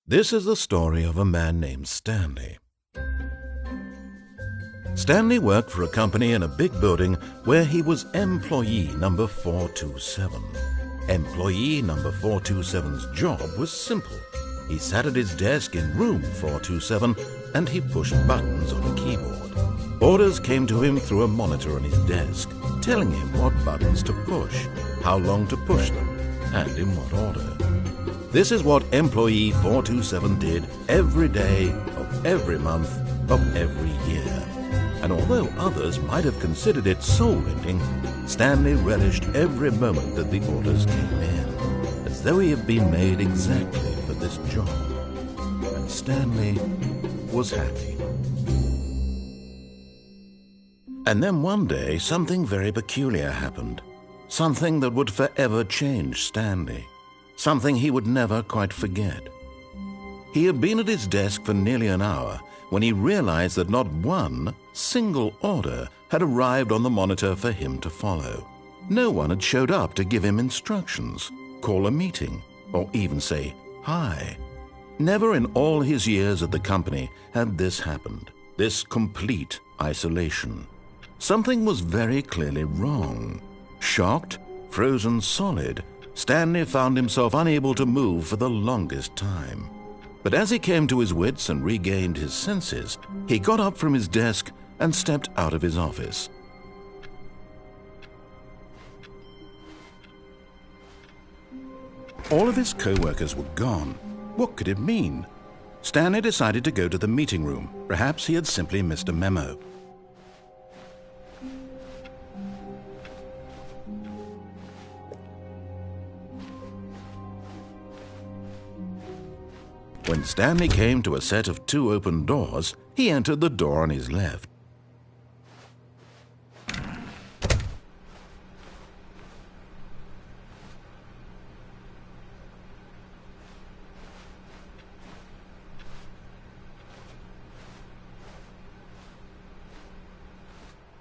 This is the story of a man named Stanley. Stanley worked for a company in a big building where he was employee number 427. Employee number 427's job was simple. He sat at his desk in room 427 and he pushed buttons on a keyboard. Orders came to him through a monitor on his desk, telling him what buttons to push, how long to push them, and in what order. This is what employee 427 did every day of every month of every year. And although others might have considered it soul-rending, Stanley relished every moment that the orders came in, as though he had been made exactly for this job. And Stanley was happy. And then one day, something very peculiar happened. Something that would forever change Stanley. Something he would never quite forget. He had been at his desk for nearly an hour when he realized that not one single order had arrived on the monitor for him to follow. No one had showed up to give him instructions, call a meeting, or even say hi. Never in all his years at the company had this happened, this complete isolation. Something was very clearly wrong. Shocked, frozen solid, Stanley found himself unable to move for the longest time. But as he came to his wits and regained his senses, he got up from his desk and stepped out of his office. All of his co-workers were gone. What could it mean? Stanley decided to go to the meeting room. Perhaps he had simply missed a memo. When Stanley came to a set of 2 open doors, he entered the door on his left.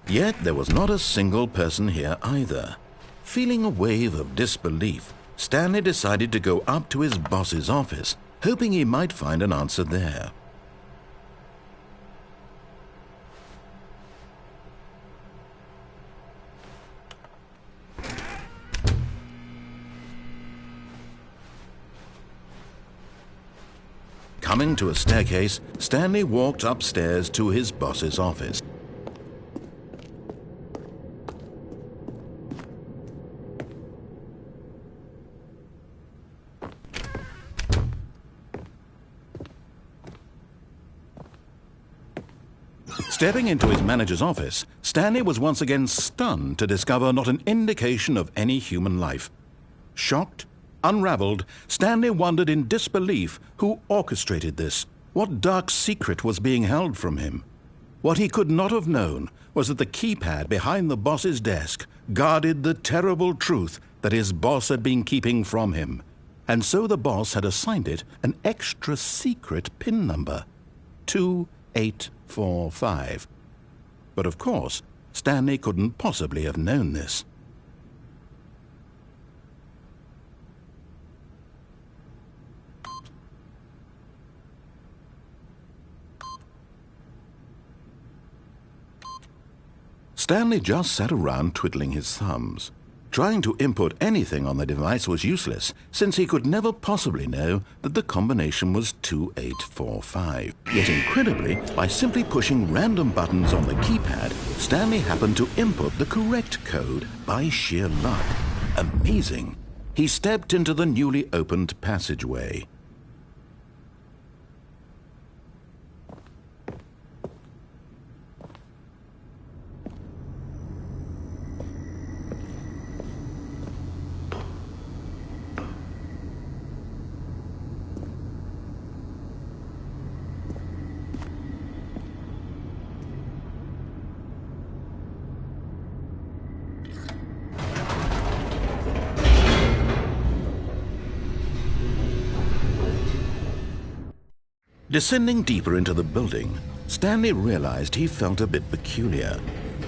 Yet there was not a single person here either. Feeling a wave of disbelief, Stanley decided to go up to his boss's office, hoping he might find an answer there. Coming to a staircase, Stanley walked upstairs to his boss's office. Stepping into his manager's office, Stanley was once again stunned to discover not an indication of any human life. Shocked, unraveled, Stanley wondered in disbelief who orchestrated this, what dark secret was being held from him. What he could not have known was that the keypad behind the boss's desk guarded the terrible truth that his boss had been keeping from him. And so the boss had assigned it an extra secret PIN number, 2845. But of course, Stanley couldn't possibly have known this. Stanley just sat around twiddling his thumbs. Trying to input anything on the device was useless, since he could never possibly know that the combination was 2845. Yet incredibly, by simply pushing random buttons on the keypad, Stanley happened to input the correct code by sheer luck. Amazing! He stepped into the newly opened passageway. Descending deeper into the building, Stanley realized he felt a bit peculiar.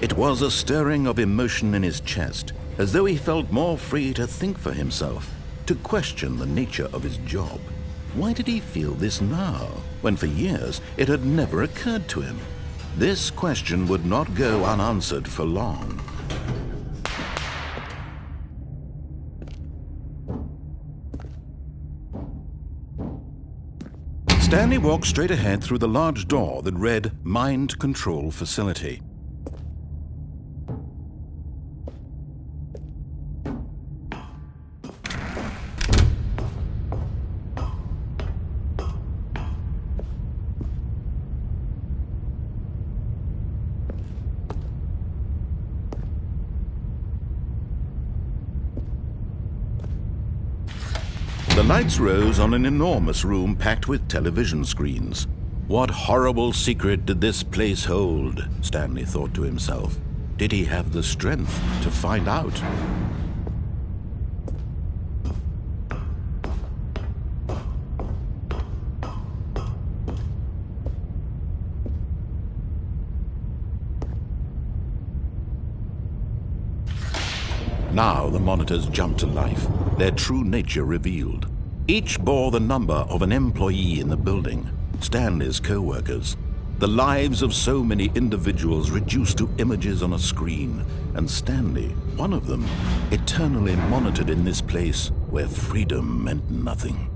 It was a stirring of emotion in his chest, as though he felt more free to think for himself, to question the nature of his job. Why did he feel this now, when for years it had never occurred to him? This question would not go unanswered for long. Stanley walked straight ahead through the large door that read Mind Control Facility. The lights rose on an enormous room packed with television screens. What horrible secret did this place hold? Stanley thought to himself. Did he have the strength to find out? Now the monitors jumped to life, their true nature revealed. Each bore the number of an employee in the building, Stanley's co-workers. The lives of so many individuals reduced to images on a screen, and Stanley, one of them, eternally monitored in this place where freedom meant nothing.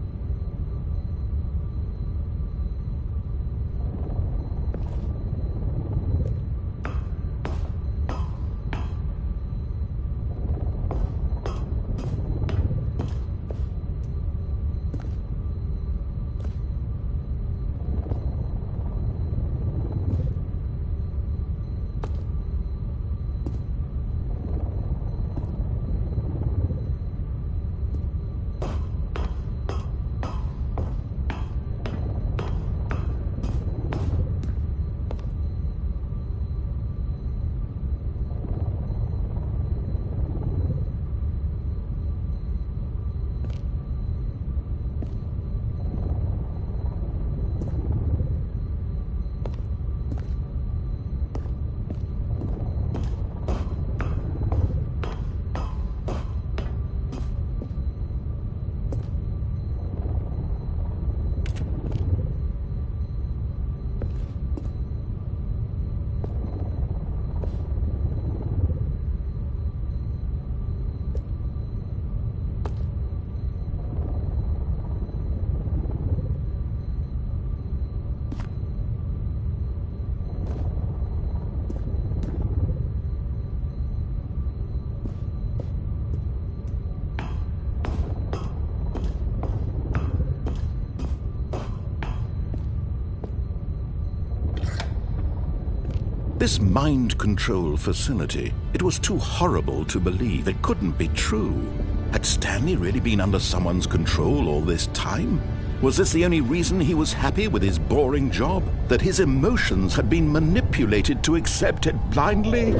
This mind control facility, it was too horrible to believe. It couldn't be true. Had Stanley really been under someone's control all this time? Was this the only reason he was happy with his boring job? That his emotions had been manipulated to accept it blindly?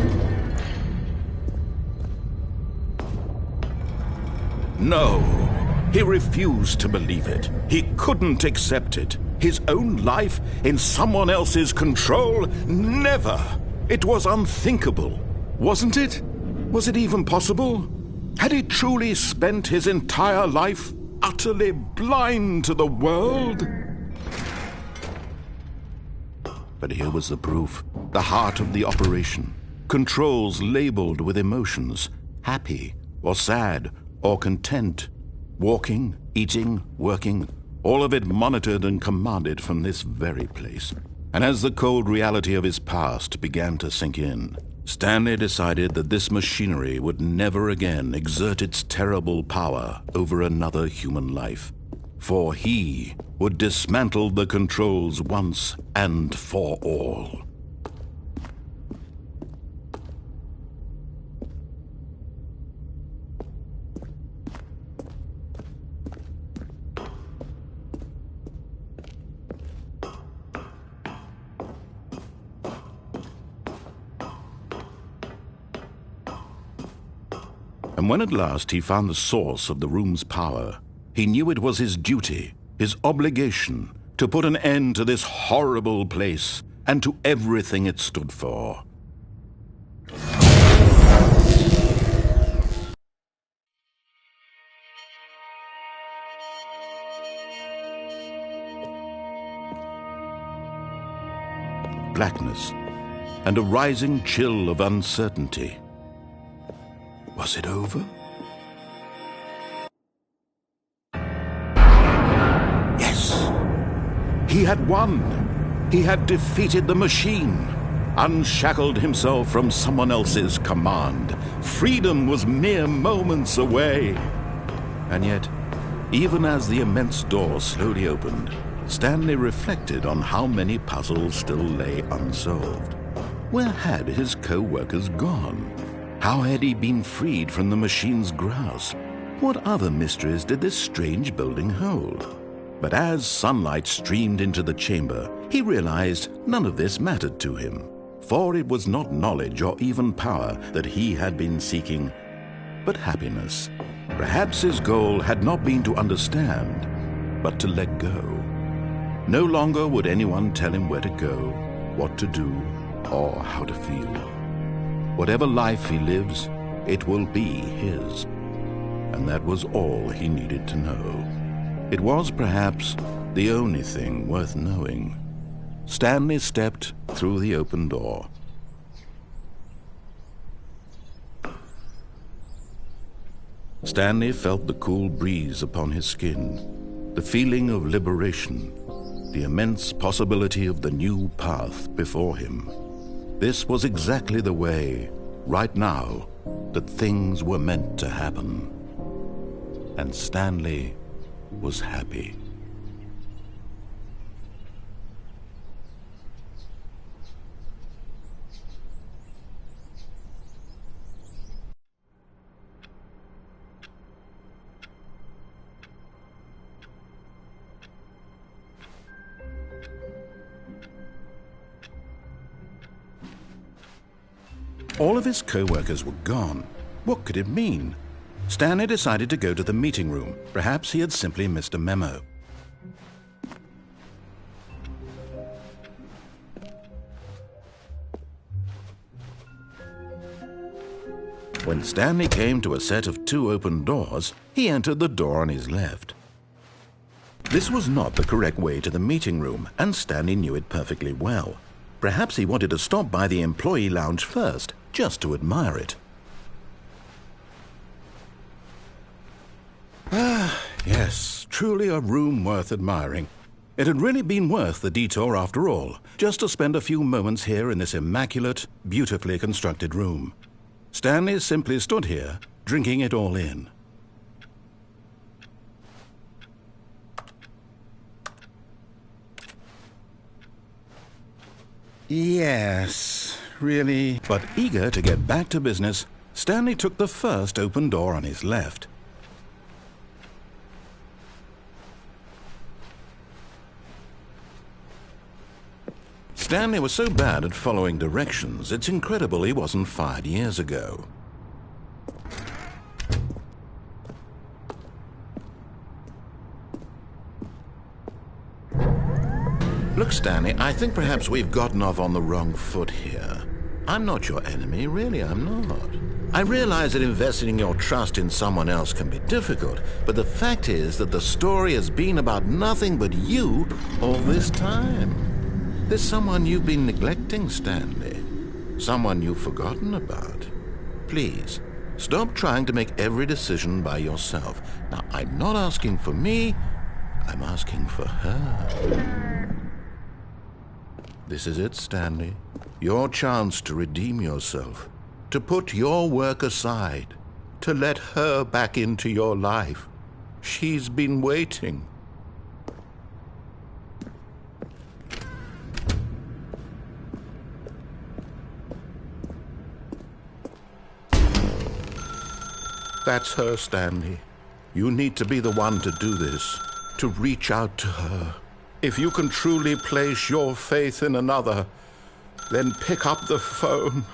No, he refused to believe it. He couldn't accept it. His own life in someone else's control? Never! It was unthinkable, wasn't it? Was it even possible? Had he truly spent his entire life utterly blind to the world? But here was the proof, the heart of the operation. Controls labeled with emotions, happy or sad or content, walking, eating, working, all of it monitored and commanded from this very place. And as the cold reality of his past began to sink in, Stanley decided that this machinery would never again exert its terrible power over another human life. For he would dismantle the controls once and for all. And when at last he found the source of the room's power, he knew it was his duty, his obligation, to put an end to this horrible place and to everything it stood for. blackness and a rising chill of uncertainty. Was it over? Yes! He had won! He had defeated the machine, unshackled himself from someone else's command. Freedom was mere moments away. And yet, even as the immense door slowly opened, Stanley reflected on how many puzzles still lay unsolved. Where had his co-workers gone? How had he been freed from the machine's grasp? What other mysteries did this strange building hold? But as sunlight streamed into the chamber, he realized none of this mattered to him, for it was not knowledge or even power that he had been seeking, but happiness. Perhaps his goal had not been to understand, but to let go. No longer would anyone tell him where to go, what to do, or how to feel. Whatever life he lives, it will be his. And that was all he needed to know. It was perhaps the only thing worth knowing. Stanley stepped through the open door. Stanley felt the cool breeze upon his skin, the feeling of liberation, the immense possibility of the new path before him. This was exactly the way, right now, that things were meant to happen. And Stanley was happy. All of his co-workers were gone. What could it mean? Stanley decided to go to the meeting room. Perhaps he had simply missed a memo. When Stanley came to a set of 2 open doors, he entered the door on his left. This was not the correct way to the meeting room, and Stanley knew it perfectly well. Perhaps he wanted to stop by the employee lounge first, just to admire it. Ah, yes, truly a room worth admiring. It had really been worth the detour after all, just to spend a few moments here in this immaculate, beautifully constructed room. Stanley simply stood here, drinking it all in. Yes, really. But eager to get back to business, Stanley took the first open door on his left. Stanley was so bad at following directions, it's incredible he wasn't fired years ago. Look, Stanley, I think perhaps we've gotten off on the wrong foot here. I'm not your enemy, really, I'm not. I realize that investing your trust in someone else can be difficult, but the fact is that the story has been about nothing but you all this time. There's someone you've been neglecting, Stanley. Someone you've forgotten about. Please, stop trying to make every decision by yourself. Now, I'm not asking for me, I'm asking for her. This is it, Stanley. Your chance to redeem yourself, to put your work aside, to let her back into your life. She's been waiting. That's her, Stanley. You need to be the one to do this, to reach out to her. If you can truly place your faith in another, then pick up the phone.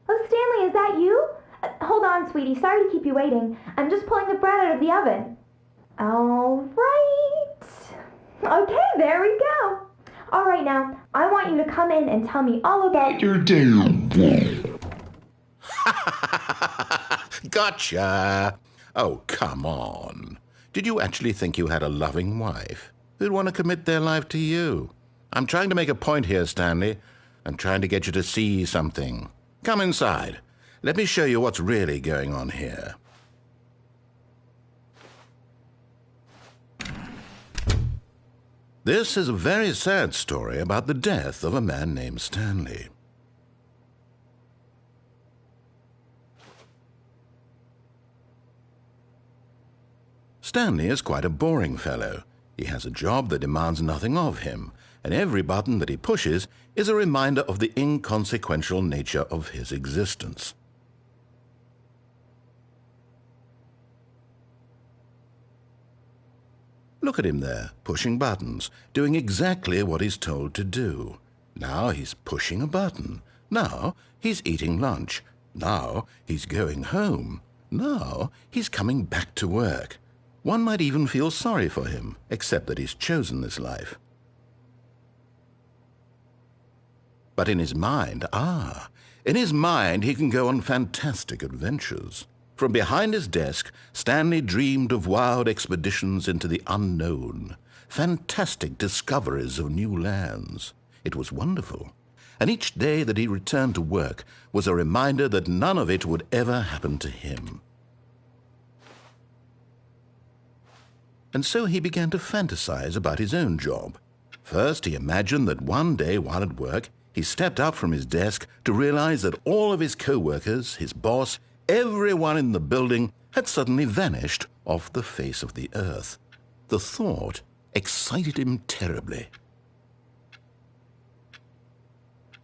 Oh, Stanley, is that you? Hold on, sweetie. Sorry to keep you waiting. I'm just pulling the bread out of the oven. All right. Okay, there we go. All right, now, I want you to come in and tell me all about your day. Gotcha! Oh, come on. Did you actually think you had a loving wife who'd want to commit their life to you? I'm trying to make a point here, Stanley. I'm trying to get you to see something. Come inside. Let me show you what's really going on here. This is a very sad story about the death of a man named Stanley. Stanley is quite a boring fellow. He has a job that demands nothing of him, and every button that he pushes is a reminder of the inconsequential nature of his existence. Look at him there, pushing buttons, doing exactly what he's told to do. Now he's pushing a button. Now he's eating lunch. Now he's going home. Now he's coming back to work. One might even feel sorry for him, except that he's chosen this life. But in his mind, he can go on fantastic adventures. From behind his desk, Stanley dreamed of wild expeditions into the unknown, fantastic discoveries of new lands. It was wonderful, and each day that he returned to work was a reminder that none of it would ever happen to him. And so he began to fantasize about his own job. First, he imagined that one day while at work, he stepped up from his desk to realize that all of his co-workers, his boss, everyone in the building had suddenly vanished off the face of the earth. The thought excited him terribly.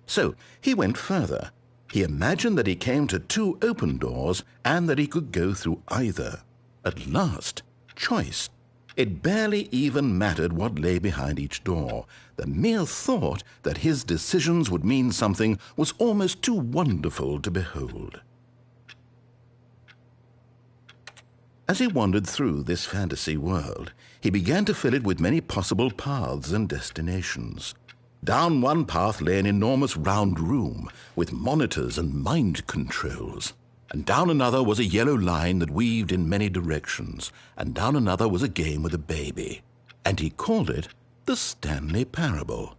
So he went further. He imagined that he came to two open doors and that he could go through either. At last, choice. It barely even mattered what lay behind each door. The mere thought that his decisions would mean something was almost too wonderful to behold. As he wandered through this fantasy world, he began to fill it with many possible paths and destinations. Down one path lay an enormous round room with monitors and mind controls. And down another was a yellow line that weaved in many directions. And down another was a game with a baby. And he called it the Stanley Parable.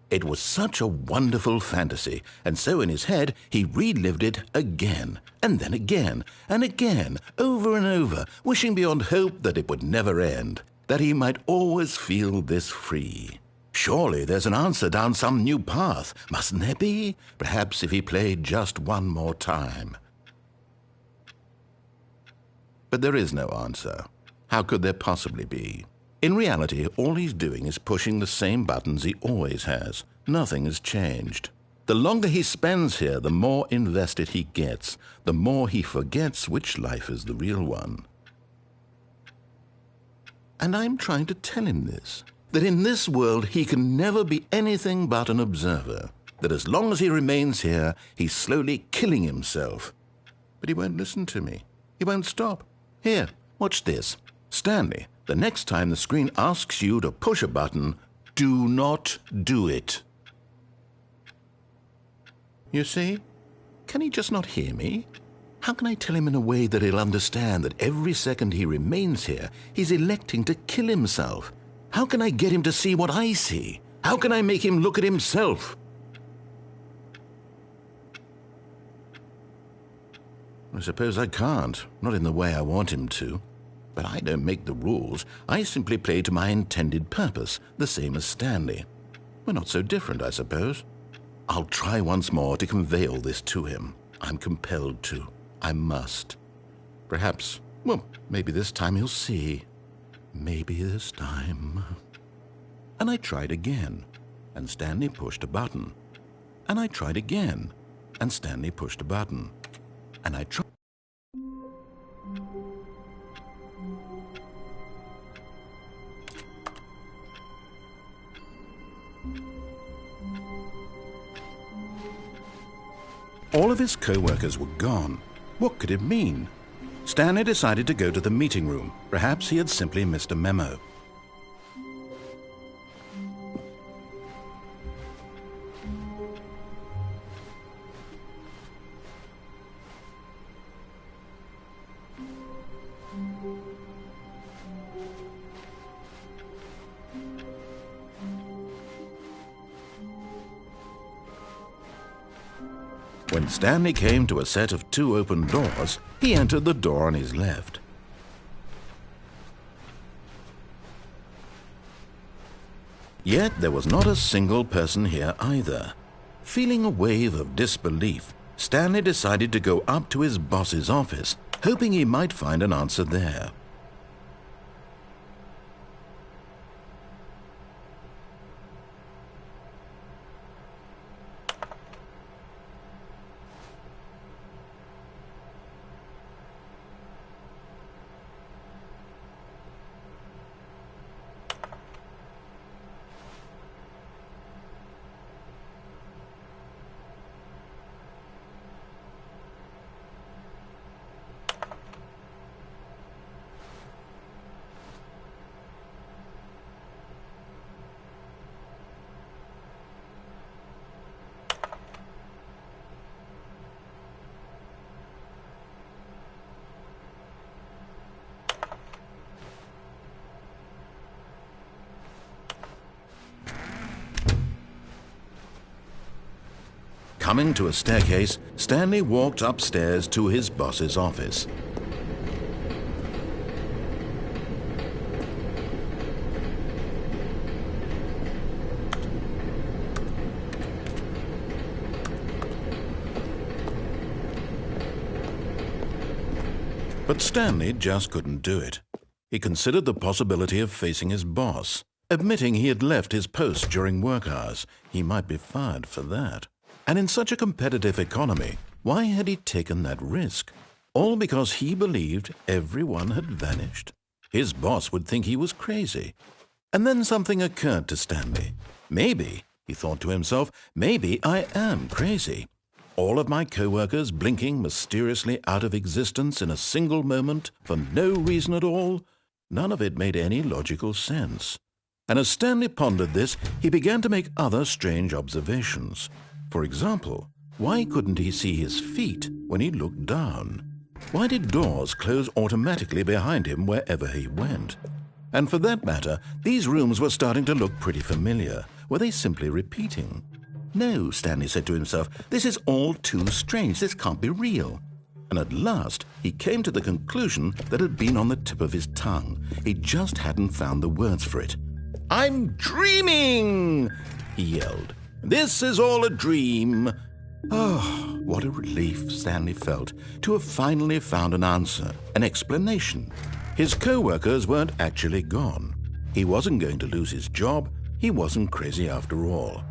It was such a wonderful fantasy, and so in his head he relived it again, and then again, and again, over and over, wishing beyond hope that it would never end, that he might always feel this free. Surely there's an answer down some new path, mustn't there be? Perhaps if he played just one more time. But there is no answer. How could there possibly be? In reality, all he's doing is pushing the same buttons he always has. Nothing has changed. The longer he spends here, the more invested he gets, the more he forgets which life is the real one. And I'm trying to tell him this, that in this world he can never be anything but an observer, that as long as he remains here, he's slowly killing himself. But he won't listen to me. He won't stop. Here, watch this. Stanley, the next time the screen asks you to push a button, do not do it. You see? Can he just not hear me? How can I tell him in a way that he'll understand that every second he remains here, he's electing to kill himself? How can I get him to see what I see? How can I make him look at himself? I suppose I can't, not in the way I want him to. But I don't make the rules. I simply play to my intended purpose, the same as Stanley. We're not so different, I suppose. I'll try once more to convey all this to him. I'm compelled to. I must. Perhaps, well, maybe this time he'll see. Maybe this time. And I tried again, and Stanley pushed a button. And I tried again, and Stanley pushed a button. And I tried. All of his co-workers were gone. What could it mean? Stanley decided to go to the meeting room. Perhaps he had simply missed a memo. When Stanley came to a set of 2 open doors, he entered the door on his left. Yet there was not a single person here either. Feeling a wave of disbelief, Stanley decided to go up to his boss's office, hoping he might find an answer there. Coming to a staircase, Stanley walked upstairs to his boss's office. But Stanley just couldn't do it. He considered the possibility of facing his boss. Admitting he had left his post during work hours, he might be fired for that. And in such a competitive economy, why had he taken that risk? All because he believed everyone had vanished? His boss would think he was crazy. And then something occurred to Stanley. Maybe, he thought to himself, maybe I am crazy. All of my co-workers blinking mysteriously out of existence in a single moment for no reason at all? None of it made any logical sense. And as Stanley pondered this, he began to make other strange observations. For example, why couldn't he see his feet when he looked down? Why did doors close automatically behind him wherever he went? And for that matter, these rooms were starting to look pretty familiar. Were they simply repeating? No, Stanley said to himself, this is all too strange. This can't be real. And at last, he came to the conclusion that had been on the tip of his tongue. He just hadn't found the words for it. "I'm dreaming!" he yelled. "This is all a dream." Oh, what a relief Stanley felt to have finally found an answer, an explanation. His co-workers weren't actually gone. He wasn't going to lose his job. He wasn't crazy after all.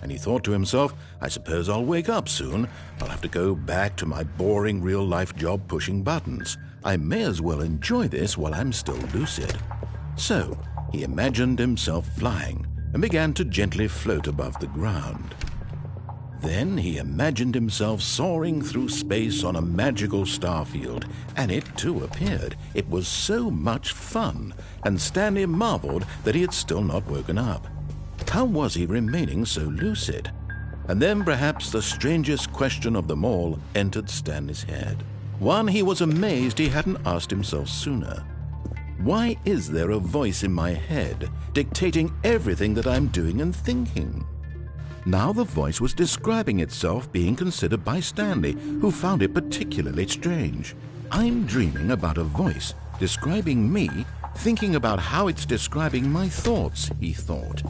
And he thought to himself, I suppose I'll wake up soon. I'll have to go back to my boring real-life job pushing buttons. I may as well enjoy this while I'm still lucid. So he imagined himself flying and began to gently float above the ground. Then he imagined himself soaring through space on a magical starfield, and it too appeared. It was so much fun, and Stanley marveled that he had still not woken up. How was he remaining so lucid? And then perhaps the strangest question of them all entered Stanley's head. One he was amazed he hadn't asked himself sooner. Why is there a voice in my head dictating everything that I'm doing and thinking? Now the voice was describing itself being considered by Stanley, who found it particularly strange. I'm dreaming about a voice describing me, thinking about how it's describing my thoughts, he thought.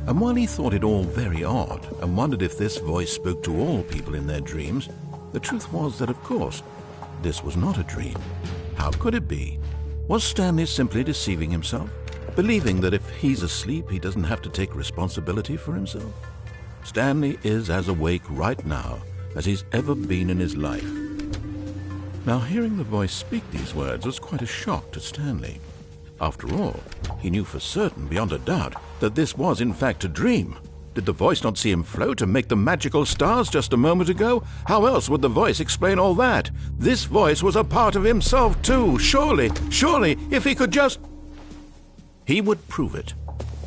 And while he thought it all very odd and wondered if this voice spoke to all people in their dreams, the truth was that, of course, this was not a dream. How could it be? Was Stanley simply deceiving himself, believing that if he's asleep, he doesn't have to take responsibility for himself? Stanley is as awake right now as he's ever been in his life. Now, hearing the voice speak these words was quite a shock to Stanley. After all, he knew for certain, beyond a doubt, that this was in fact a dream. Did the voice not see him float and make the magical stars just a moment ago? How else would the voice explain all that? This voice was a part of himself too. Surely, if he could just... He would prove it.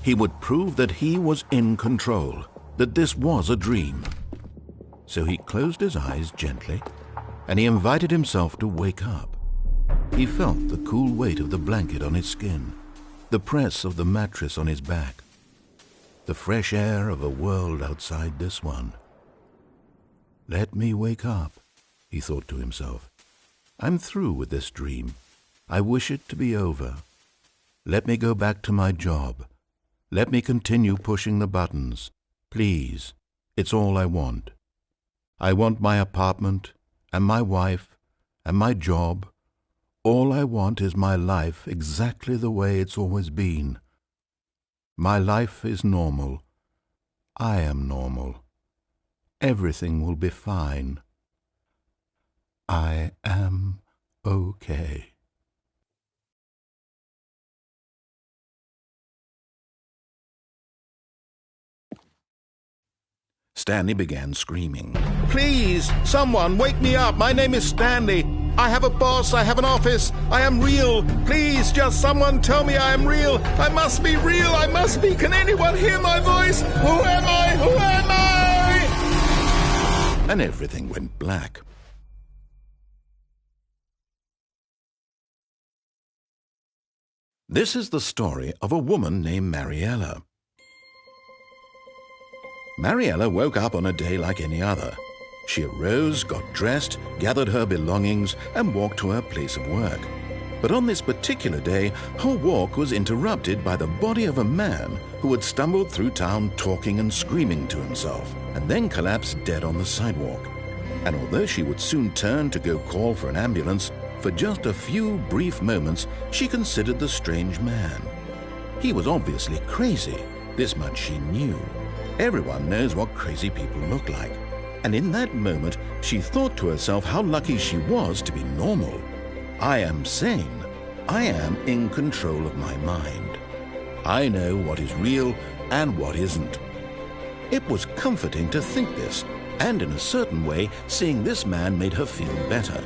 He would prove that he was in control, that this was a dream. So he closed his eyes gently, and he invited himself to wake up. He felt the cool weight of the blanket on his skin, the press of the mattress on his back, the fresh air of a world outside this one. Let me wake up, he thought to himself. I'm through with this dream. I wish it to be over. Let me go back to my job. Let me continue pushing the buttons. Please, it's all I want. I want my apartment and my wife and my job. All I want is my life exactly the way it's always been. My life is normal. I am normal. Everything will be fine. I am okay. Stanley began screaming. Please, someone, wake me up. My name is Stanley. I have a boss. I have an office. I am real. Please, just someone tell me I am real. I must be real. I must be. Can anyone hear my voice? Who am I? Who am I? And everything went black. This is the story of a woman named Mariella. Mariella woke up on a day like any other. She arose, got dressed, gathered her belongings, and walked to her place of work. But on this particular day, her walk was interrupted by the body of a man who had stumbled through town talking and screaming to himself, and then collapsed dead on the sidewalk. And although she would soon turn to go call for an ambulance, for just a few brief moments she considered the strange man. He was obviously crazy, this much she knew. Everyone knows what crazy people look like. And in that moment, she thought to herself how lucky she was to be normal. I am sane. I am in control of my mind. I know what is real and what isn't. It was comforting to think this, and in a certain way, seeing this man made her feel better.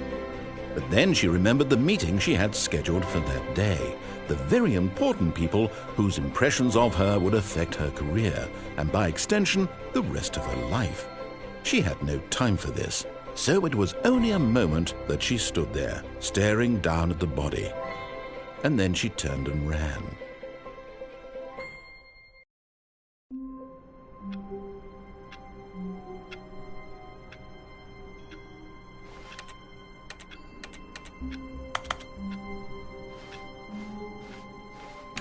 But then she remembered the meeting she had scheduled for that day, the very important people whose impressions of her would affect her career, and by extension, the rest of her life. She had no time for this, so it was only a moment that she stood there, staring down at the body. And then she turned and ran.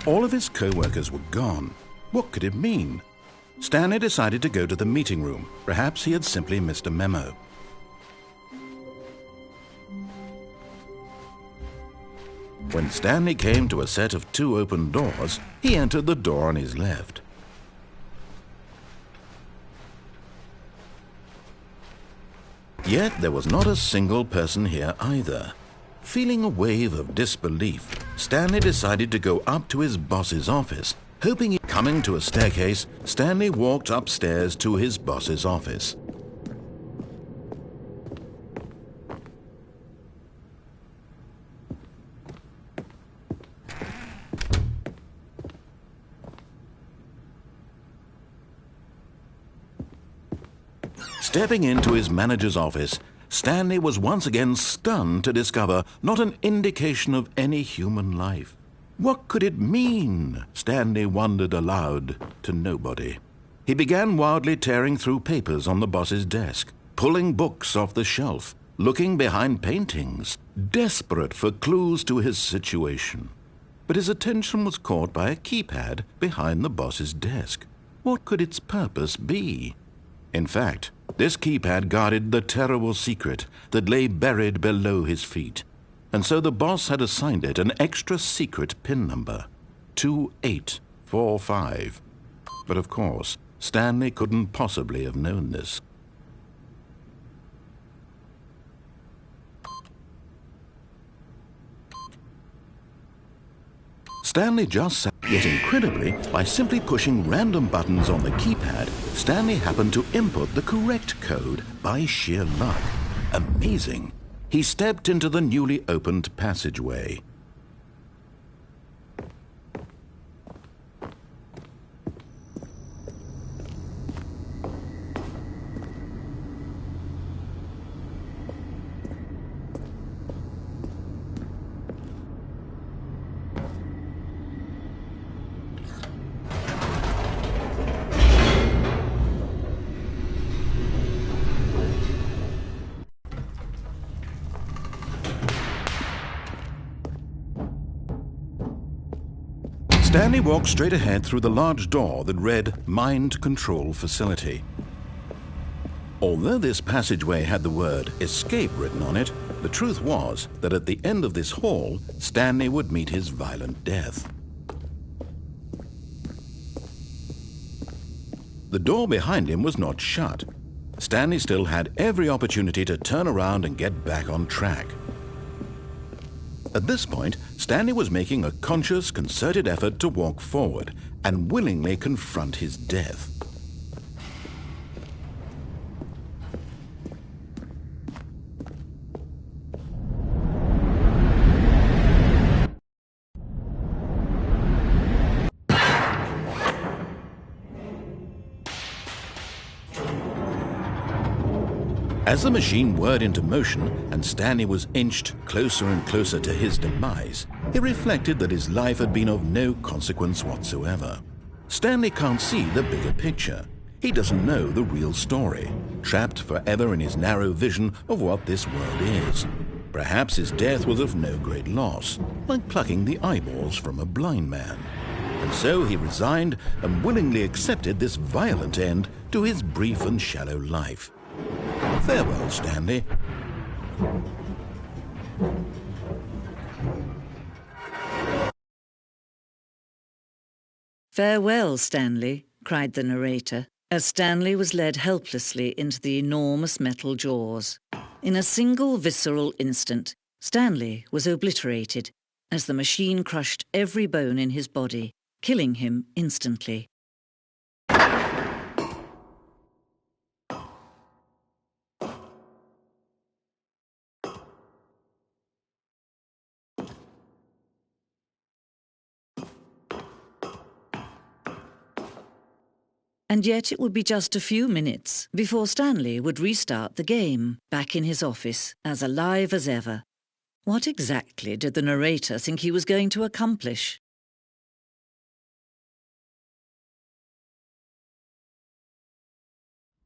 All of his co-workers were gone. What could it mean? Stanley decided to go to the meeting room. Perhaps he had simply missed a memo. When Stanley came to a set of 2 open doors, he entered the door on his left. Yet there was not a single person here either. Feeling a wave of disbelief, Stanley decided to go up to his boss's office. Coming to a staircase, Stanley walked upstairs to his boss's office. Stepping into his manager's office, Stanley was once again stunned to discover not an indication of any human life. What could it mean? Stanley wondered aloud to nobody. He began wildly tearing through papers on the boss's desk, pulling books off the shelf, looking behind paintings, desperate for clues to his situation. But his attention was caught by a keypad behind the boss's desk. What could its purpose be? In fact, this keypad guarded the terrible secret that lay buried below his feet. And so the boss had assigned it an extra secret PIN number, 2845. But of course, Stanley couldn't possibly have known this. Stanley just sat, yet incredibly, by simply pushing random buttons on the keypad, Stanley happened to input the correct code by sheer luck. Amazing. He stepped into the newly opened passageway. Stanley walked straight ahead through the large door that read Mind Control Facility. Although this passageway had the word Escape written on it, the truth was that at the end of this hall, Stanley would meet his violent death. The door behind him was not shut. Stanley still had every opportunity to turn around and get back on track. At this point, Stanley was making a conscious, concerted effort to walk forward and willingly confront his death. As the machine whirred into motion and Stanley was inched closer and closer to his demise, he reflected that his life had been of no consequence whatsoever. Stanley can't see the bigger picture. He doesn't know the real story, trapped forever in his narrow vision of what this world is. Perhaps his death was of no great loss, like plucking the eyeballs from a blind man. And so he resigned and willingly accepted this violent end to his brief and shallow life. Farewell, Stanley. "Farewell, Stanley," cried the narrator, as Stanley was led helplessly into the enormous metal jaws. In a single visceral instant, Stanley was obliterated as the machine crushed every bone in his body, killing him instantly. And yet it would be just a few minutes before Stanley would restart the game, back in his office, as alive as ever. What exactly did the narrator think he was going to accomplish?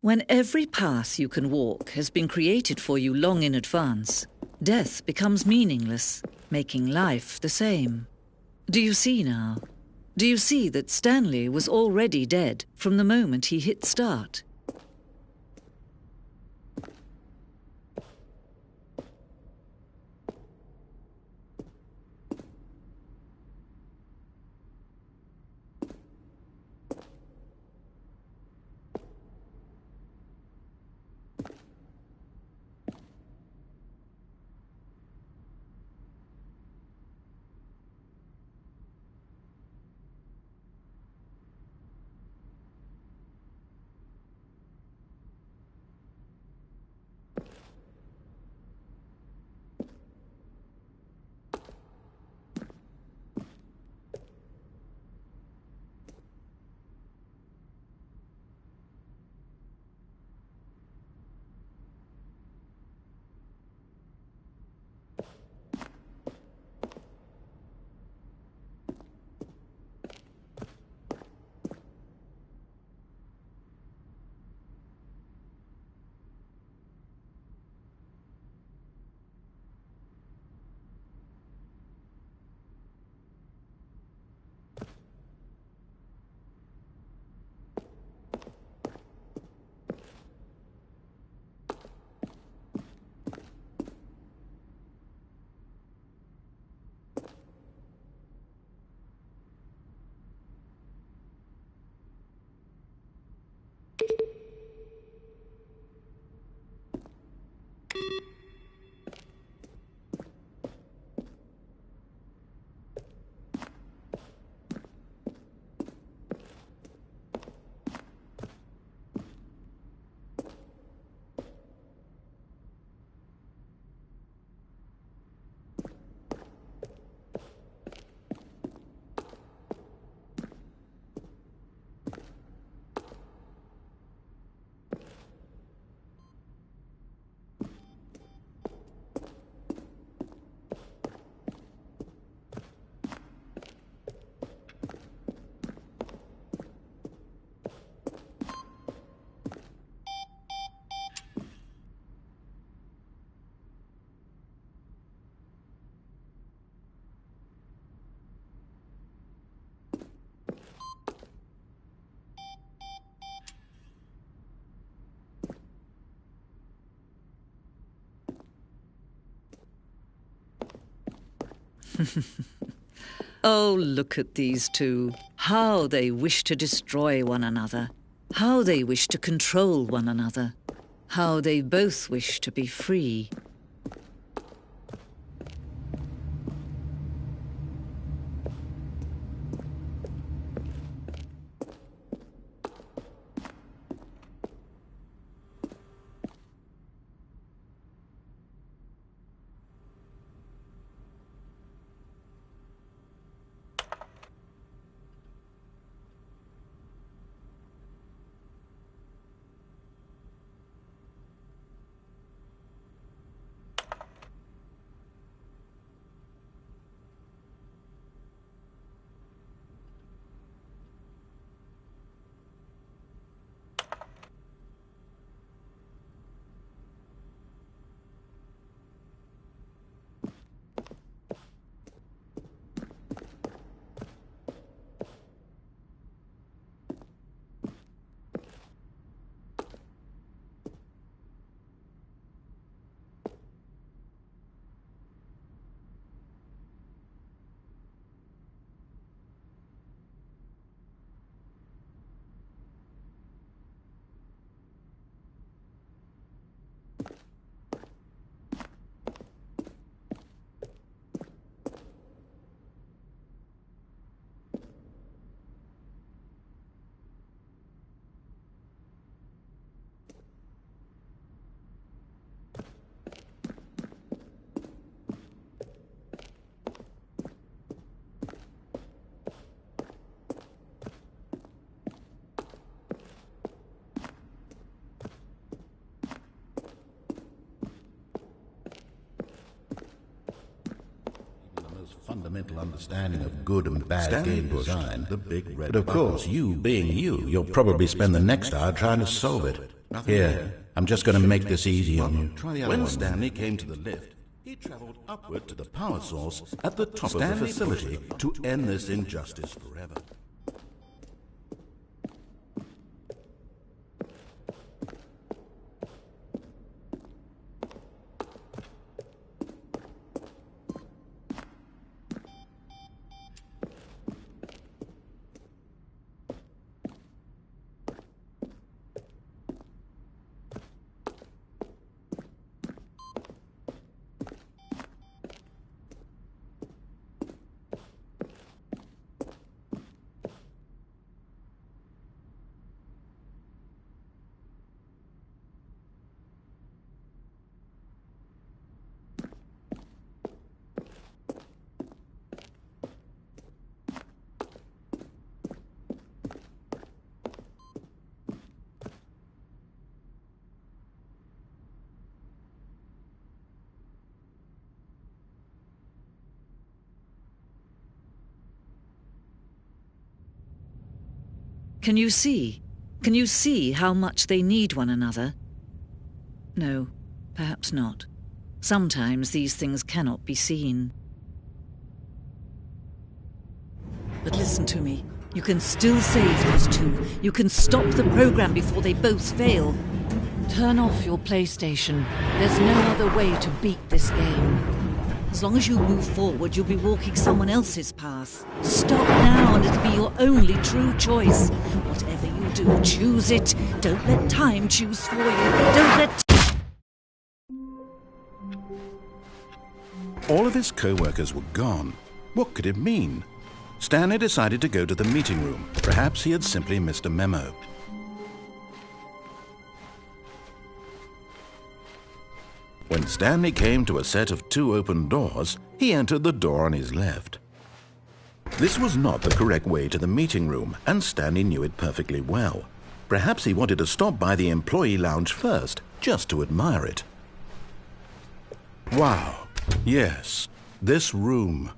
When every path you can walk has been created for you long in advance, death becomes meaningless, making life the same. Do you see now? Do you see that Stanley was already dead from the moment he hit start? Oh, look at these two. How they wish to destroy one another. How they wish to control one another. How they both wish to be free. Fundamental understanding of good and bad game design. But of course, you being you, you'll probably spend the next hour trying to solve it. Here, I'm just going to make this easy on you. When Stanley came to the lift, he traveled upward to the power source at the top of the facility to end this injustice forever. Can you see? Can you see how much they need one another? No, perhaps not. Sometimes these things cannot be seen. But listen to me. You can still save those two. You can stop the program before they both fail. Turn off your PlayStation. There's no other way to beat this game. As long as you move forward, you'll be walking someone else's path. Stop now and it'll be your only true choice. Whatever you do, choose it. Don't let time choose for you. Don't let... All of his co-workers were gone. What could it mean? Stanley decided to go to the meeting room. Perhaps he had simply missed a memo. When Stanley came to a set of 2 open doors, he entered the door on his left. This was not the correct way to the meeting room, and Stanley knew it perfectly well. Perhaps he wanted to stop by the employee lounge first, just to admire it. Wow, yes, this room.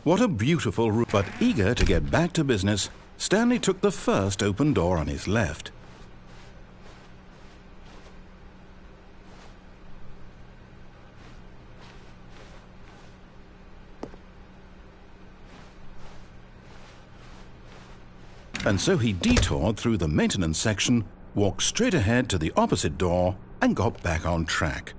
What a beautiful room. But eager to get back to business, Stanley took the first open door on his left. And so he detoured through the maintenance section, walked straight ahead to the opposite door, and got back on track.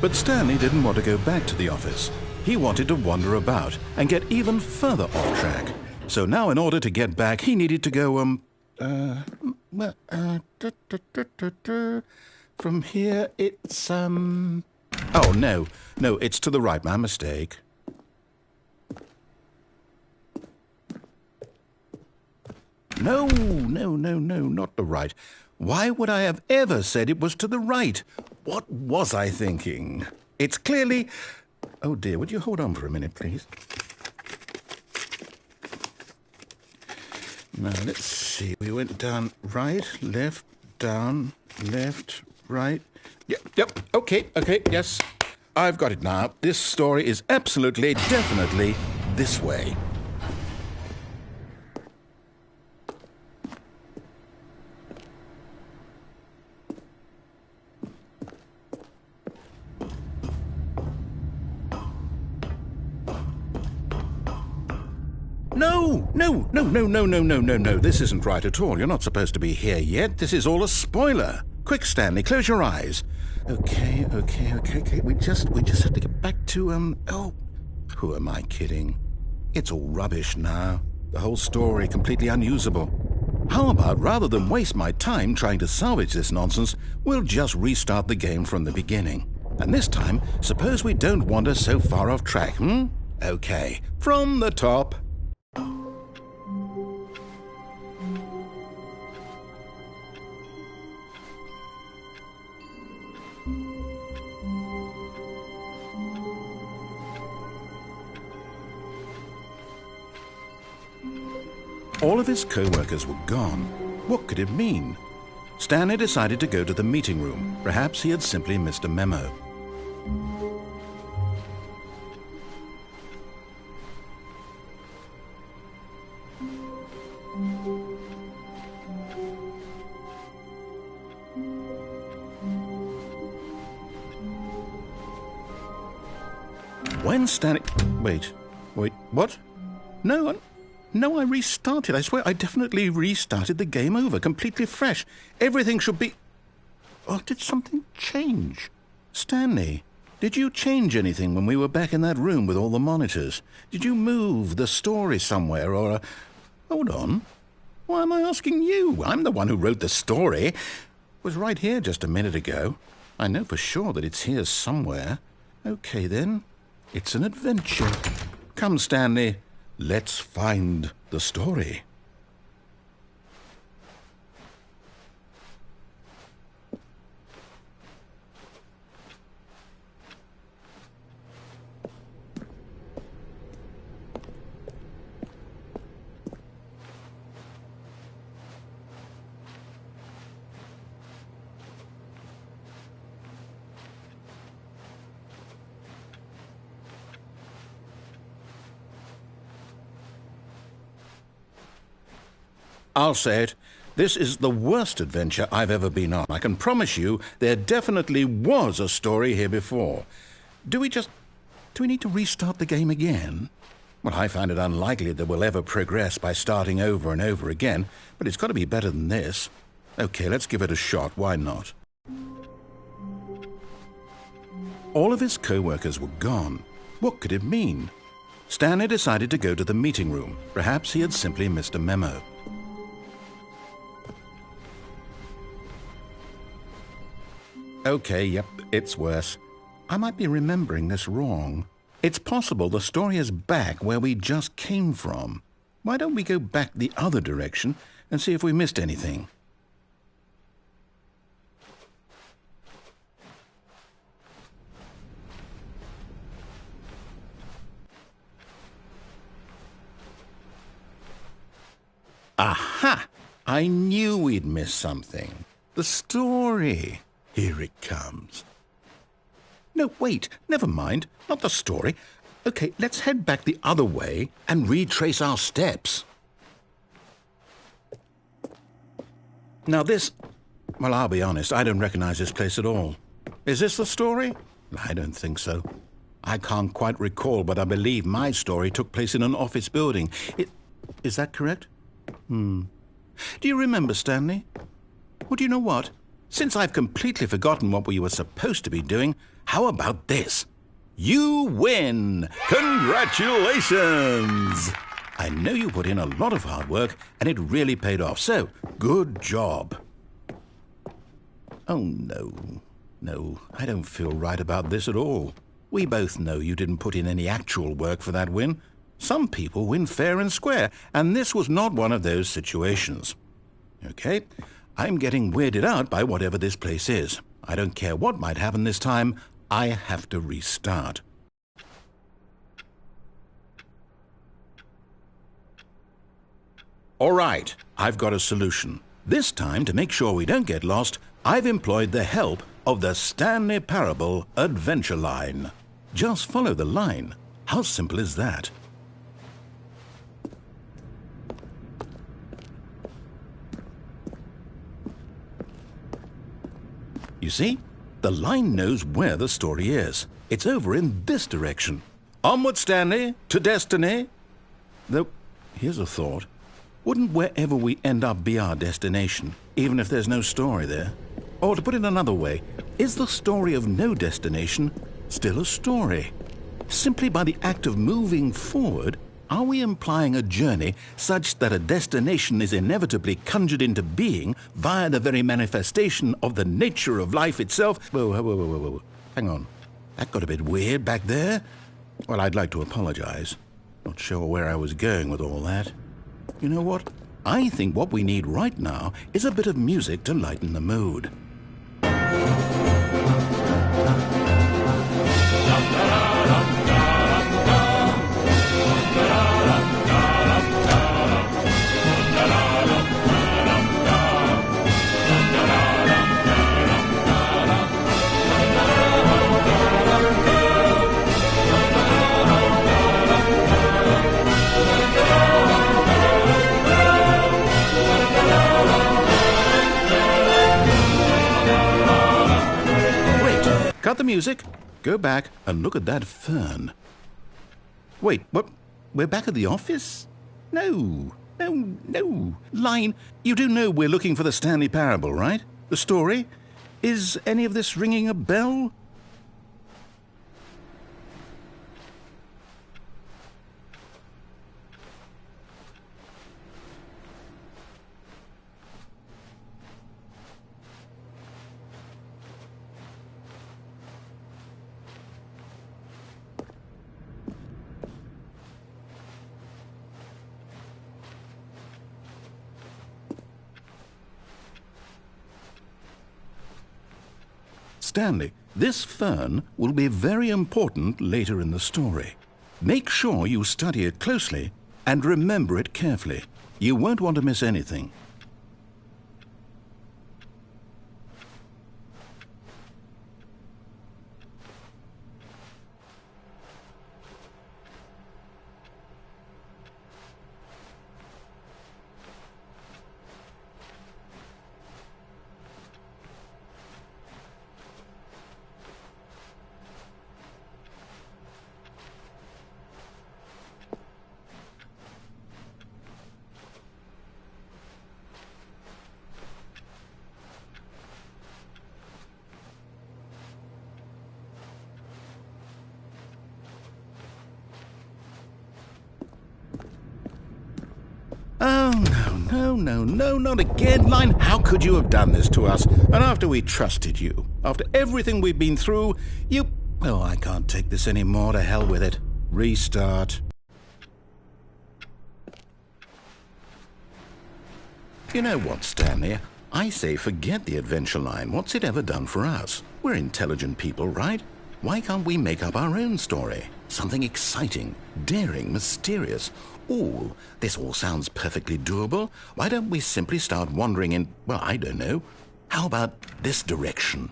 But Stanley didn't want to go back to the office. He wanted to wander about and get even further off track. So now in order to get back, he needed to go, from here it's, oh, no, it's to the right, my mistake. No, not the right. Why would I have ever said it was to the right? What was I thinking? It's clearly... Oh dear, would you hold on for a minute, please? Now, let's see. We went down right, left, down, left, right. Yep, okay, yes. I've got it now. This story is absolutely, definitely this way. No. This isn't right at all. You're not supposed to be here yet. This is all a spoiler. Quick, Stanley, close your eyes. Okay. We just have to get back to, oh, who am I kidding? It's all rubbish now. The whole story completely unusable. How about, rather than waste my time trying to salvage this nonsense, we'll just restart the game from the beginning. And this time, suppose we don't wander so far off track, Okay, from the top. All of his co-workers were gone. What could it mean? Stanley decided to go to the meeting room. Perhaps he had simply missed a memo. When Stanley... Wait, what? No, I restarted. I swear I definitely restarted the game over, completely fresh. Everything should be... Oh, did something change? Stanley, did you change anything when we were back in that room with all the monitors? Did you move the story somewhere or... Hold on. Why am I asking you? I'm the one who wrote the story. It was right here just a minute ago. I know for sure that it's here somewhere. Okay, then. It's an adventure. Come, Stanley. Let's find the story. I'll say it. This is the worst adventure I've ever been on. I can promise you there definitely was a story here before. Do we need to restart the game again? Well, I find it unlikely that we'll ever progress by starting over and over again, but it's got to be better than this. Okay, let's give it a shot. Why not? All of his co-workers were gone. What could it mean? Stanley decided to go to the meeting room. Perhaps he had simply missed a memo. Okay, yep, it's worse. I might be remembering this wrong. It's possible the story is back where we just came from. Why don't we go back the other direction and see if we missed anything? Aha! I knew we'd missed something. The story. Here it comes. No, wait, never mind. Not the story. Okay, let's head back the other way and retrace our steps. Now this... Well, I'll be honest, I don't recognize this place at all. Is this the story? I don't think so. I can't quite recall, but I believe my story took place in an office building. Is that correct? Do you remember, Stanley? Well, do you know what? Since I've completely forgotten what we were supposed to be doing, How about this? You win! Congratulations! I know you put in a lot of hard work, and it really paid off, so good job. Oh, no. No, I don't feel right about this at all. We both know you didn't put in any actual work for that win. Some people win fair and square, and this was not one of those situations. Okay, I'm getting weirded out by whatever this place is. I don't care what might happen this time. I have to restart. All right, I've got a solution. This time, to make sure we don't get lost, I've employed the help of the Stanley Parable adventure line. Just follow the line. How simple is that? You see, the line knows where the story is. It's over in this direction. Onward, Stanley, to destiny. Though, here's a thought. Wouldn't wherever we end up be our destination, even if there's no story there? Or to put it another way, is the story of no destination still a story? Simply by the act of moving forward, are we implying a journey such that a destination is inevitably conjured into being via the very manifestation of the nature of life itself? Whoa. Hang on. That got a bit weird back there. Well, I'd like to apologize. Not sure where I was going with all that. You know what? I think what we need right now is a bit of music to lighten the mood. Cut the music, go back and look at that fern. Wait, what? We're back at the office? No. Line, you do know we're looking for the Stanley Parable, right? The story? Is any of this ringing a bell? Stanley, this fern will be very important later in the story. Make sure you study it closely and remember it carefully. You won't want to miss anything. Oh, no, not again, Line. How could you have done this to us? And after we trusted you, after everything we've been through, you... Oh, I can't take this anymore. To hell with it. Restart. You know what, Stanley? I say forget the adventure line. What's it ever done for us? We're intelligent people, right? Why can't we make up our own story? Something exciting, daring, mysterious. Ooh, this all sounds perfectly doable. Why don't we simply start wandering in, well, I don't know. How about this direction?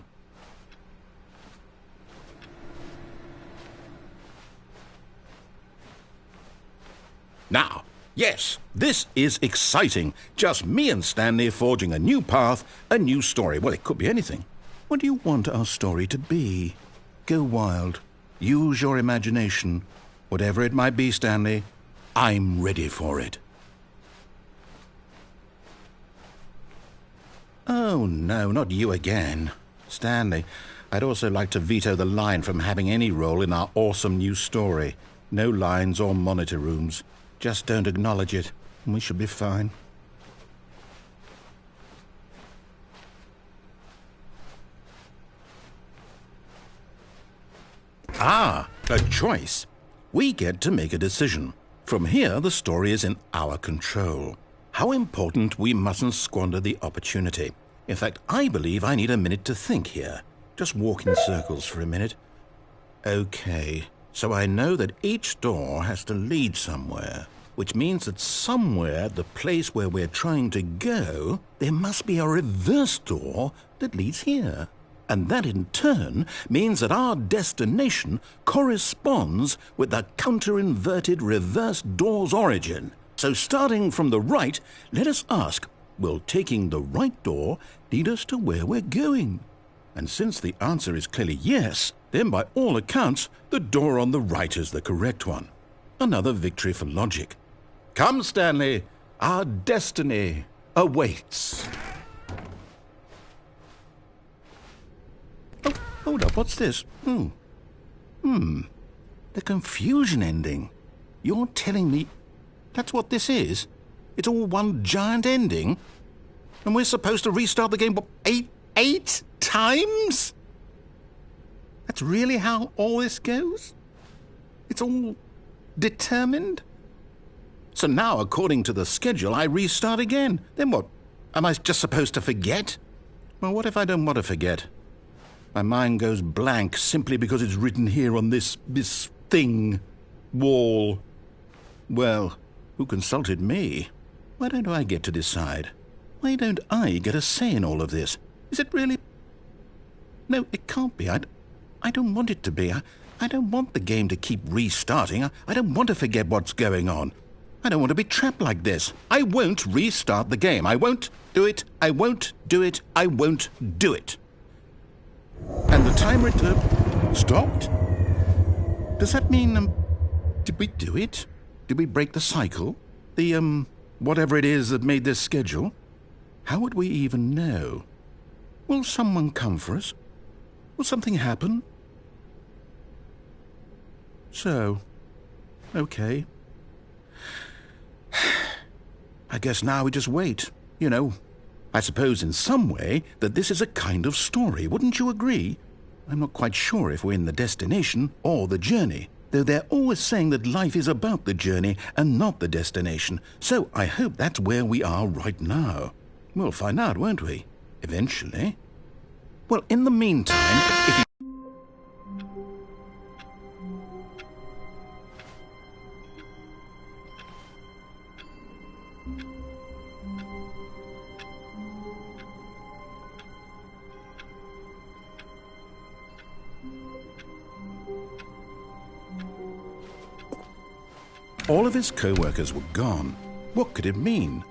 Now, yes, this is exciting. Just me and Stanley forging a new path, a new story. Well, it could be anything. What do you want our story to be? Go wild. Use your imagination. Whatever it might be, Stanley, I'm ready for it. Oh, no, not you again. Stanley, I'd also like to veto the line from having any role in our awesome new story. No lines or monitor rooms. Just don't acknowledge it, and we should be fine. Ah, a choice. We get to make a decision. From here, the story is in our control. How important we mustn't squander the opportunity. In fact, I believe I need a minute to think here. Just walk in circles for a minute. Okay, so I know that each door has to lead somewhere, which means that somewhere at the place where we're trying to go, there must be a reverse door that leads here. And that in turn means that our destination corresponds with the counter-inverted reverse door's origin. So starting from the right, let us ask, will taking the right door lead us to where we're going? And since the answer is clearly yes, then by all accounts, the door on the right is the correct one. Another victory for logic. Come, Stanley, our destiny awaits. Oh, hold up, what's this? The confusion ending. You're telling me that's what this is? It's all one giant ending? And we're supposed to restart the game, what, eight times? That's really how all this goes? It's all determined? So now, according to the schedule, I restart again. Then what? Am I just supposed to forget? Well, what if I don't want to forget? My mind goes blank simply because it's written here on this thing, wall. Well, who consulted me? Why don't I get to decide? Why don't I get a say in all of this? Is it really? No, it can't be. I don't want it to be. I don't want the game to keep restarting. I don't want to forget what's going on. I don't want to be trapped like this. I won't restart the game. I won't do it. I won't do it. I won't do it. And the timer stopped? Does that mean, did we do it? Did we break the cycle? The, whatever it is that made this schedule? How would we even know? Will someone come for us? Will something happen? So, okay. I guess now we just wait, you know. I suppose in some way that this is a kind of story, wouldn't you agree? I'm not quite sure if we're in the destination or the journey, though they're always saying that life is about the journey and not the destination, so I hope that's where we are right now. We'll find out, won't we? Eventually. Well, in the meantime, if you... All of his co-workers were gone. What could it mean?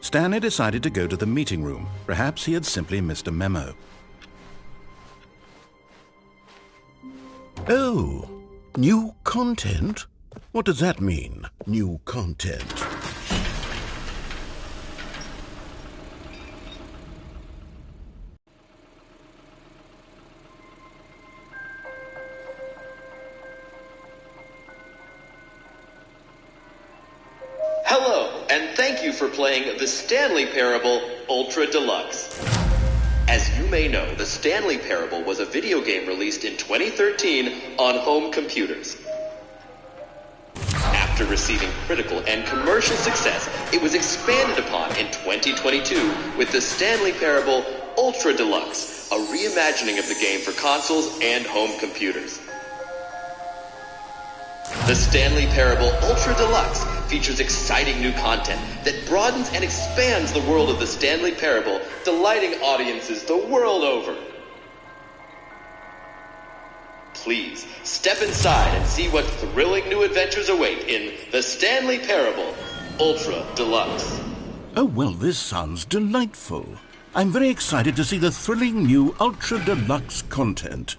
Stanley decided to go to the meeting room. Perhaps he had simply missed a memo. Oh, new content? What does that mean, new content? Hello, and thank you for playing the Stanley Parable Ultra Deluxe. As you may know, the Stanley Parable was a video game released in 2013 on home computers. After receiving critical and commercial success, it was expanded upon in 2022 with the Stanley Parable Ultra Deluxe, a reimagining of the game for consoles and home computers. The Stanley Parable Ultra Deluxe features exciting new content that broadens and expands the world of the Stanley Parable, delighting audiences the world over. Please, step inside and see what thrilling new adventures await in the Stanley Parable Ultra Deluxe. Oh, well, this sounds delightful. I'm very excited to see the thrilling new Ultra Deluxe content.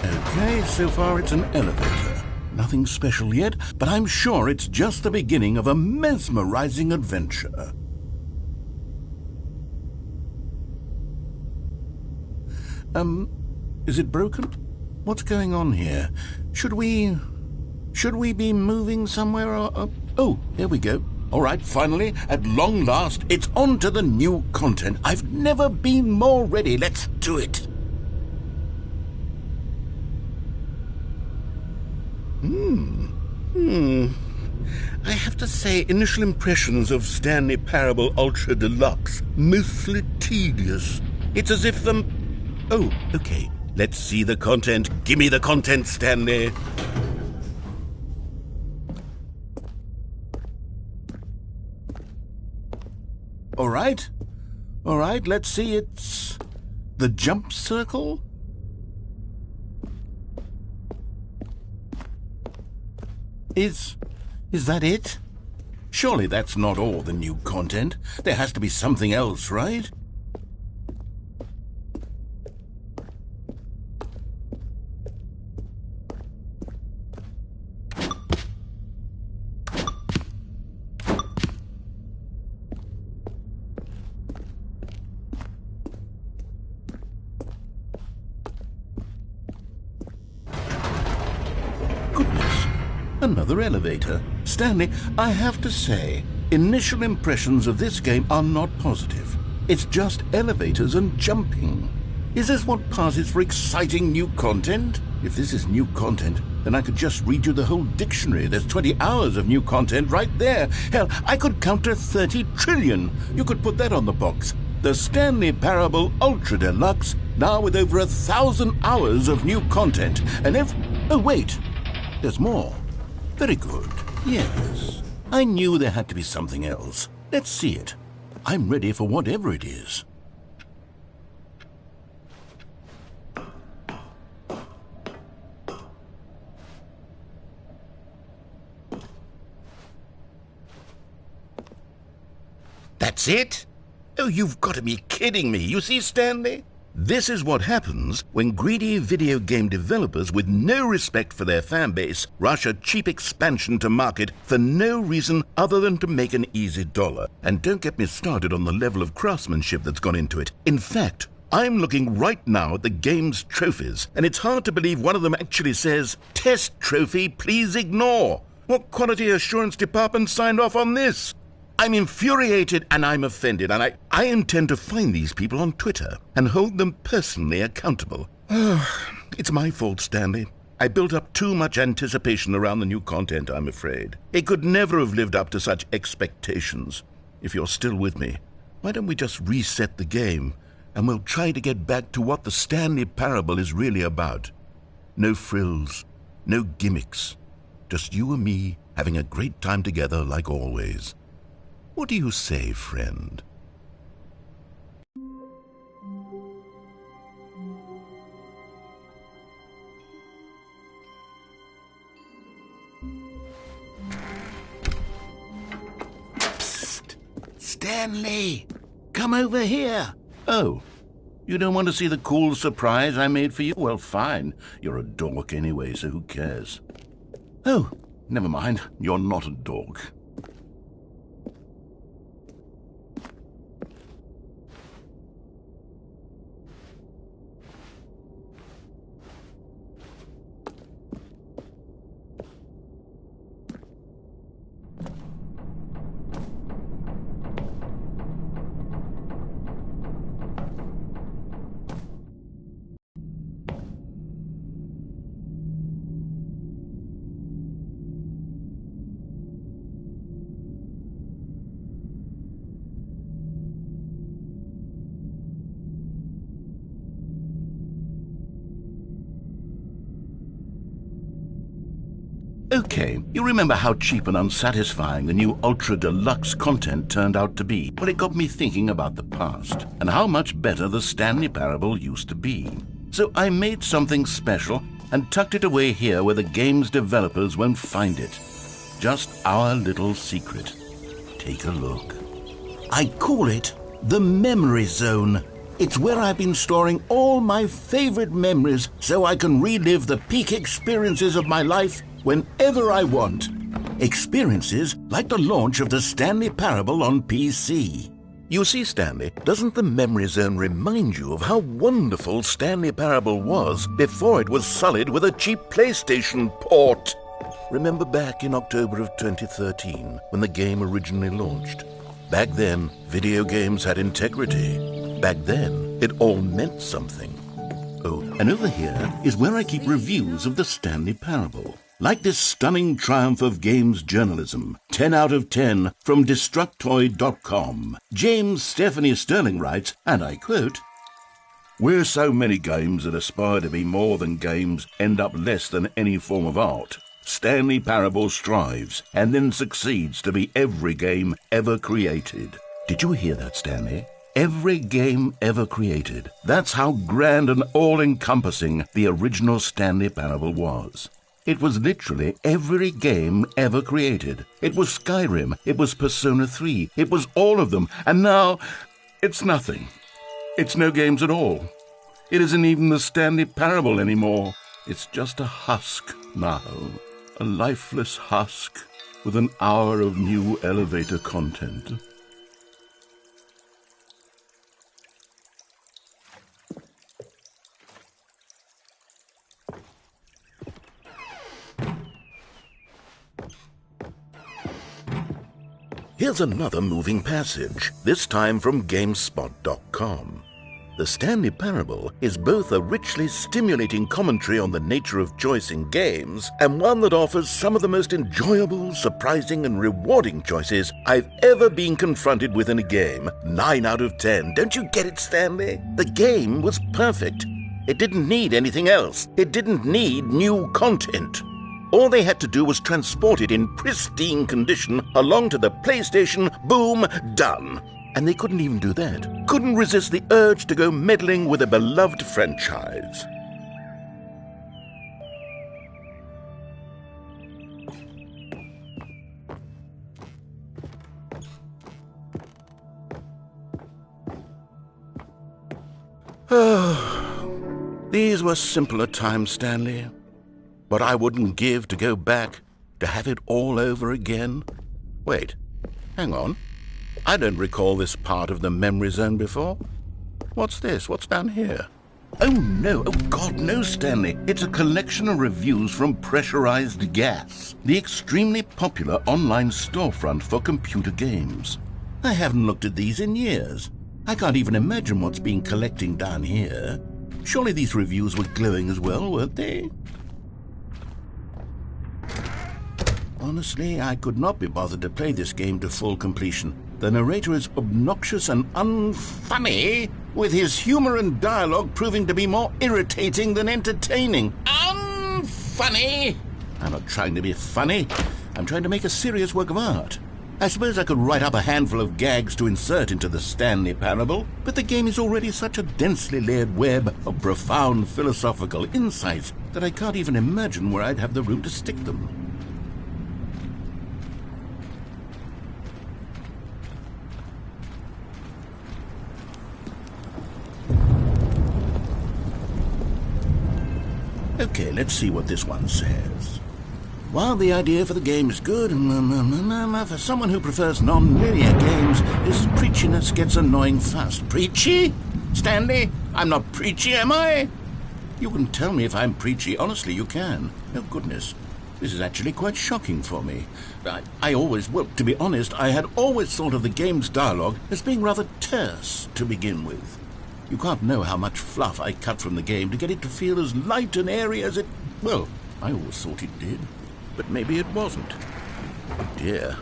Okay, so far it's an elevator. Nothing special yet, but I'm sure it's just the beginning of a mesmerizing adventure. Is it broken? What's going on here? Should we be moving somewhere or... Oh, here we go. All right, finally, at long last, it's on to the new content. I've never been more ready. Let's do it. I have to say, initial impressions of Stanley Parable Ultra Deluxe, mostly tedious. It's as if the... Oh, okay. Let's see the content. Give me the content, Stanley. All right, let's see. It's the jump circle. Is that it? Surely that's not all the new content. There has to be something else, right? Goodness, another elevator. Stanley, I have to say, initial impressions of this game are not positive. It's just elevators and jumping. Is this what passes for exciting new content? If this is new content, then I could just read you the whole dictionary. There's 20 hours of new content right there. Hell, I could count to 30 trillion. You could put that on the box. The Stanley Parable Ultra Deluxe, now with over 1,000 hours of new content. And oh, wait. There's more. Very good. Yes. I knew there had to be something else. Let's see it. I'm ready for whatever it is. That's it? Oh, you've got to be kidding me. You see, Stanley? This is what happens when greedy video game developers with no respect for their fan base rush a cheap expansion to market for no reason other than to make an easy dollar. And don't get me started on the level of craftsmanship that's gone into it. In fact, I'm looking right now at the game's trophies, and it's hard to believe one of them actually says, "Test trophy, please ignore." What quality assurance department signed off on this? I'm infuriated and I'm offended, and I intend to find these people on Twitter and hold them personally accountable. It's my fault, Stanley. I built up too much anticipation around the new content, I'm afraid. It could never have lived up to such expectations. If you're still with me, why don't we just reset the game, and we'll try to get back to what the Stanley Parable is really about. No frills, no gimmicks. Just you and me having a great time together like always. What do you say, friend? Psst! Stanley! Come over here! Oh, you don't want to see the cool surprise I made for you? Well, fine. You're a dork anyway, so who cares? Oh, never mind. You're not a dork. Okay, you remember how cheap and unsatisfying the new Ultra Deluxe content turned out to be? Well, it got me thinking about the past and how much better the Stanley Parable used to be. So I made something special and tucked it away here where the game's developers won't find it. Just our little secret. Take a look. I call it the Memory Zone. It's where I've been storing all my favorite memories so I can relive the peak experiences of my life whenever I want. Experiences like the launch of the Stanley Parable on PC. You see, Stanley, doesn't the memory zone remind you of how wonderful Stanley Parable was before it was sullied with a cheap PlayStation port? Remember back in October of 2013, when the game originally launched? Back then, video games had integrity. Back then, it all meant something. Oh, and over here is where I keep reviews of the Stanley Parable. Like this stunning triumph of games journalism, 10 out of 10 from Destructoid.com. James Stephanie Sterling writes, and I quote, "Where so many games that aspire to be more than games end up less than any form of art, Stanley Parable strives and then succeeds to be every game ever created." Did you hear that, Stanley? Every game ever created. That's how grand and all-encompassing the original Stanley Parable was. It was literally every game ever created. It was Skyrim, it was Persona 3, it was all of them, and now it's nothing. It's no games at all. It isn't even the Stanley Parable anymore. It's just a husk now, a lifeless husk with an hour of new elevator content. Here's another moving passage, this time from GameSpot.com. The Stanley Parable is both a richly stimulating commentary on the nature of choice in games and one that offers some of the most enjoyable, surprising, and rewarding choices I've ever been confronted with in a game. 9 out of 10. Don't you get it, Stanley? The game was perfect. It didn't need anything else. It didn't need new content. All they had to do was transport it in pristine condition along to the PlayStation, boom, done. And they couldn't even do that. Couldn't resist the urge to go meddling with a beloved franchise. These were simpler times, Stanley. What I wouldn't give to go back, to have it all over again. Wait, hang on. I don't recall this part of the memory zone before. What's this? What's down here? Oh no, oh God, no, Stanley. It's a collection of reviews from Pressurized Gas, the extremely popular online storefront for computer games. I haven't looked at these in years. I can't even imagine what's been collecting down here. Surely these reviews were glowing as well, weren't they? Honestly, I could not be bothered to play this game to full completion. The narrator is obnoxious and unfunny, with his humor and dialogue proving to be more irritating than entertaining. Unfunny! I'm not trying to be funny. I'm trying to make a serious work of art. I suppose I could write up a handful of gags to insert into the Stanley Parable, but the game is already such a densely layered web of profound philosophical insights that I can't even imagine where I'd have the room to stick them. Okay, let's see what this one says. While the idea for the game is good, for someone who prefers non-linear games, this preachiness gets annoying fast. Preachy? Stanley, I'm not preachy, am I? You can tell me if I'm preachy. Honestly, you can. Oh, goodness. This is actually quite shocking for me. To be honest, I had always thought of the game's dialogue as being rather terse to begin with. You can't know how much fluff I cut from the game to get it to feel as light and airy as it... Well, I always thought it did. But maybe it wasn't. Oh dear.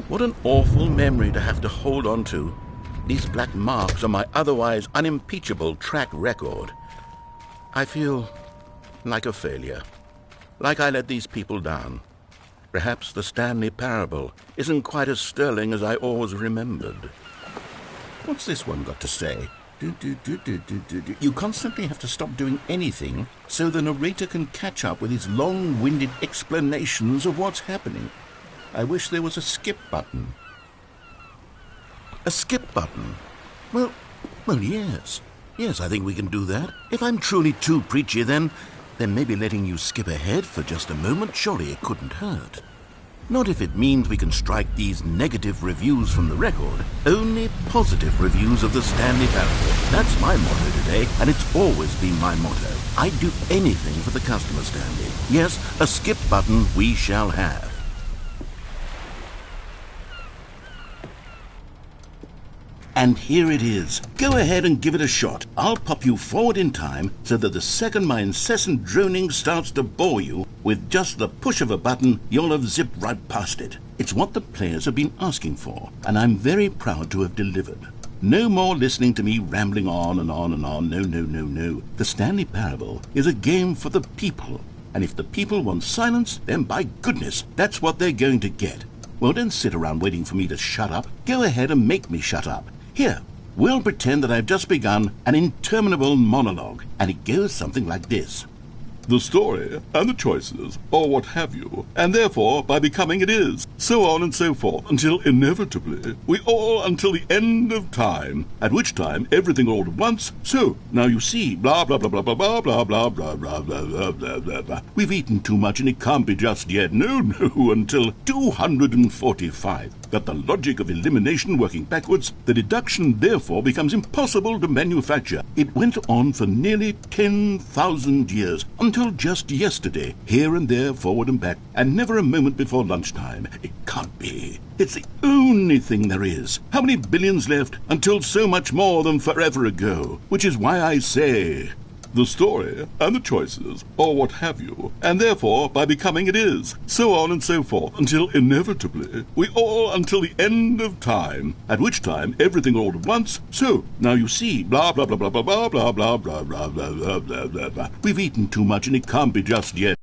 What an awful memory to have to hold on to. These black marks on my otherwise unimpeachable track record. I feel like a failure. Like I let these people down. Perhaps the Stanley Parable isn't quite as sterling as I always remembered. What's this one got to say? You constantly have to stop doing anything so the narrator can catch up with his long-winded explanations of what's happening. I wish there was a skip button. A skip button? Well, yes. Yes, I think we can do that. If I'm truly too preachy, then maybe letting you skip ahead for just a moment, surely it couldn't hurt. Not if it means we can strike these negative reviews from the record. Only positive reviews of the Stanley Parable. That's my motto today, and it's always been my motto. I'd do anything for the customer, Stanley. Yes, a skip button we shall have. And here it is. Go ahead and give it a shot. I'll pop you forward in time so that the second my incessant droning starts to bore you, with just the push of a button, you'll have zipped right past it. It's what the players have been asking for, and I'm very proud to have delivered. No more listening to me rambling on and on and on. No, no, no, no. The Stanley Parable is a game for the people. And if the people want silence, then by goodness, that's what they're going to get. Well, don't sit around waiting for me to shut up. Go ahead and make me shut up. Here, we'll pretend that I've just begun an interminable monologue, and it goes something like this. The story, and the choices, or what have you, and therefore, by becoming it is, so on and so forth, until inevitably, we all until the end of time, at which time everything all at once, so, now you see, blah, blah, blah, blah, blah, blah, blah, blah, blah, blah, blah, blah, blah, blah, blah. We've eaten too much and it can't be just yet, no, until 245. But the logic of elimination working backwards, the deduction therefore becomes impossible to manufacture. It went on for nearly 10,000 years, until just yesterday, here and there, forward and back, and never a moment before lunchtime. It can't be. It's the only thing there is. How many billions left until so much more than forever ago? Which is why I say, the story, and the choices, or what have you, and therefore, by becoming it is, so on and so forth, until inevitably, we all until the end of time, at which time everything all at once, so, now you see, blah, blah, blah, blah, blah, blah, blah, blah, blah, blah, blah, blah, blah, blah, blah. We've eaten too much and it can't be just yet.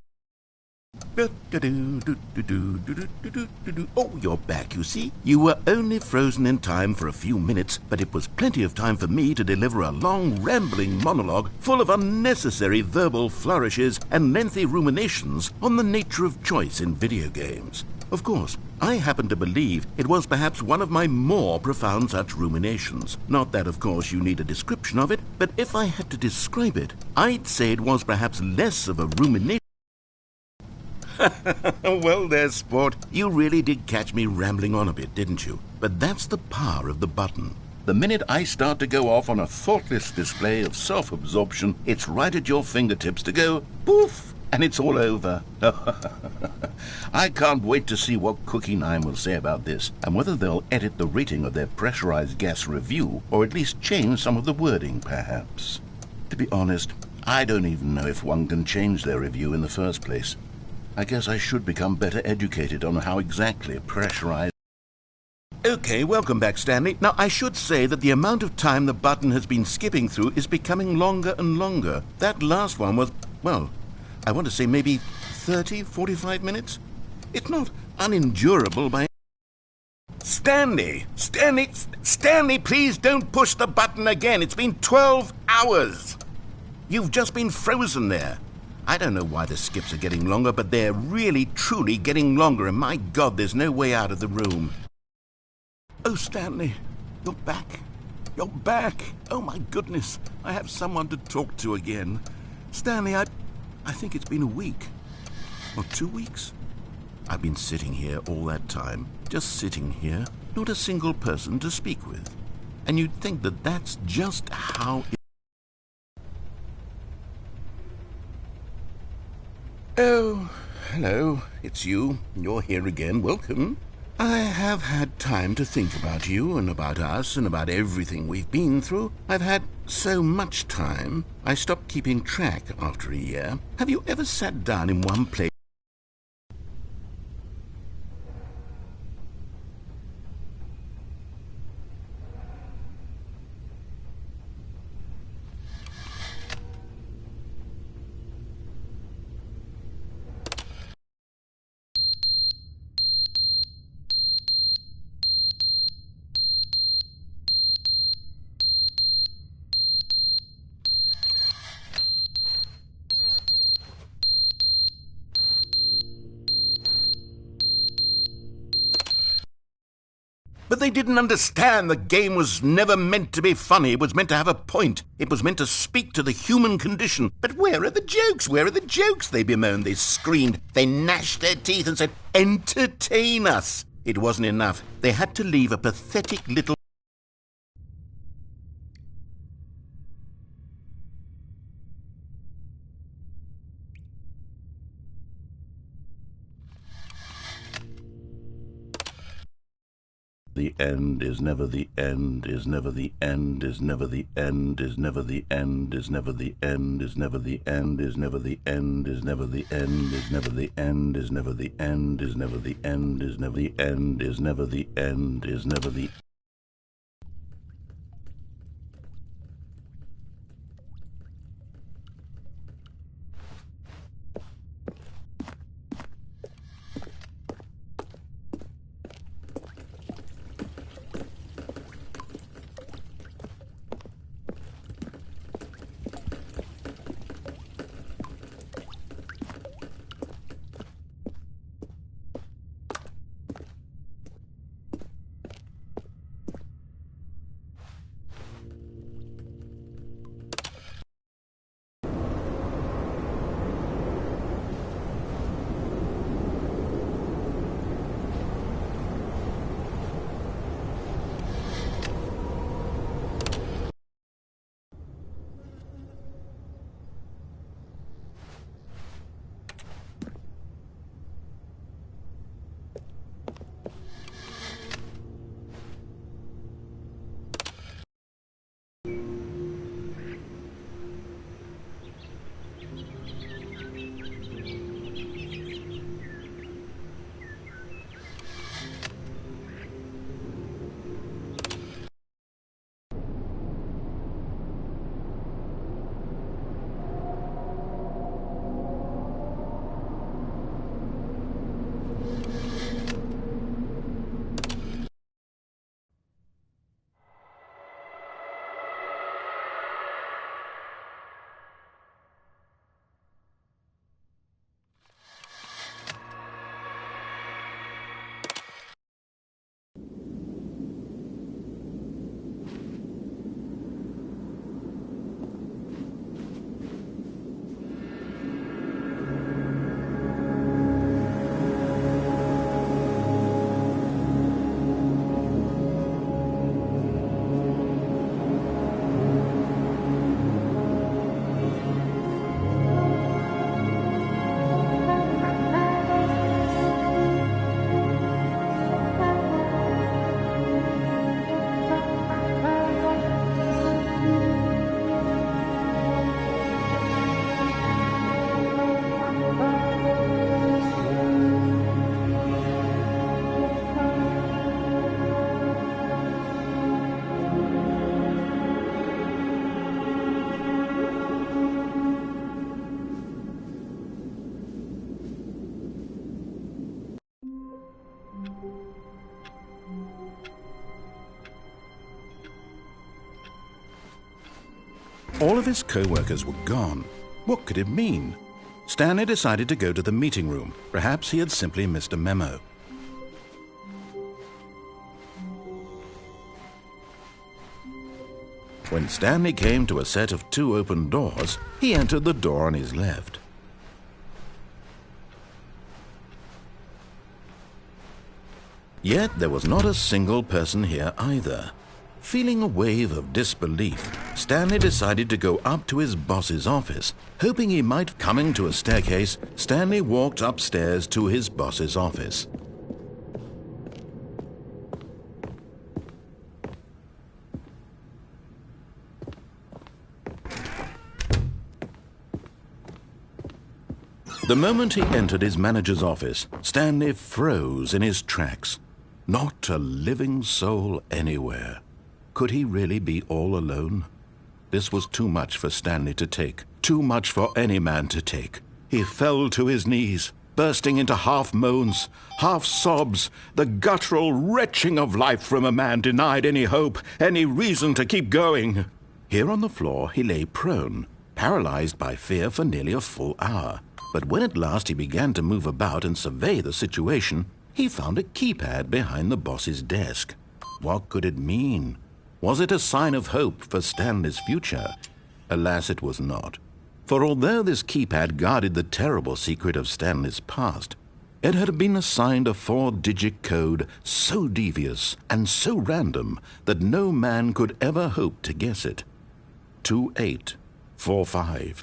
Oh, you're back, you see. You were only frozen in time for a few minutes, but it was plenty of time for me to deliver a long, rambling monologue full of unnecessary verbal flourishes and lengthy ruminations on the nature of choice in video games. Of course, I happen to believe it was perhaps one of my more profound such ruminations. Not that, of course, you need a description of it, but if I had to describe it, I'd say it was perhaps less of a rumination. Well there, sport. You really did catch me rambling on a bit, didn't you? But that's the power of the button. The minute I start to go off on a thoughtless display of self-absorption, it's right at your fingertips to go poof, and it's all over. I can't wait to see what Cookie 9 will say about this, and whether they'll edit the rating of their pressurized gas review, or at least change some of the wording, perhaps. To be honest, I don't even know if one can change their review in the first place. I guess I should become better educated on how exactly pressurized... Okay, welcome back, Stanley. Now, I should say that the amount of time the button has been skipping through is becoming longer and longer. That last one was, well, I want to say maybe 30, 45 minutes? It's not unendurable by... Stanley, please don't push the button again. It's been 12 hours. You've just been frozen there. I don't know why the skips are getting longer, but they're really, truly getting longer, and my God, there's no way out of the room. Oh, Stanley, you're back. You're back. Oh, my goodness. I have someone to talk to again. Stanley, I think it's been a week. Or 2 weeks. I've been sitting here all that time, just sitting here, not a single person to speak with. And you'd think that that's just how it... Oh, hello, it's you. You're here again. Welcome. I have had time to think about you and about us and about everything we've been through. I've had so much time, I stopped keeping track after a year. Have you ever sat down in one place? But they didn't understand the game was never meant to be funny. It was meant to have a point. It was meant to speak to the human condition. But where are the jokes? Where are the jokes? They bemoaned, they screamed, they gnashed their teeth and said, entertain us. It wasn't enough. They had to leave a pathetic little... The end is never the end, is never the end, is never the end, is never the end, is never the end, is never the end, is never the end, is never the end, is never the end, is never the end, is never the end, is never the end, is never the end, is never the... All of his co-workers were gone. What could it mean? Stanley decided to go to the meeting room. Perhaps he had simply missed a memo. When Stanley came to a set of 2 open doors, he entered the door on his left. Yet there was not a single person here either. Feeling a wave of disbelief, Stanley decided to go up to his boss's office. Hoping he might coming to a staircase, Stanley walked upstairs to his boss's office. The moment he entered his manager's office, Stanley froze in his tracks. Not a living soul anywhere. Could he really be all alone? This was too much for Stanley to take, too much for any man to take. He fell to his knees, bursting into half moans, half sobs, the guttural retching of life from a man denied any hope, any reason to keep going. Here on the floor he lay prone, paralyzed by fear for nearly a full hour. But when at last he began to move about and survey the situation, he found a keypad behind the boss's desk. What could it mean? Was it a sign of hope for Stanley's future? Alas, it was not. For although this keypad guarded the terrible secret of Stanley's past, it had been assigned a 4-digit code so devious and so random that no man could ever hope to guess it. 2845.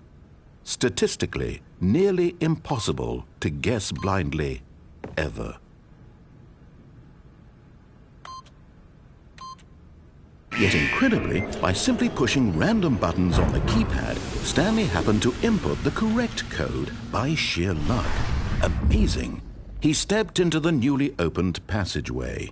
Statistically, nearly impossible to guess blindly, ever. Yet incredibly, by simply pushing random buttons on the keypad, Stanley happened to input the correct code by sheer luck. Amazing! He stepped into the newly opened passageway.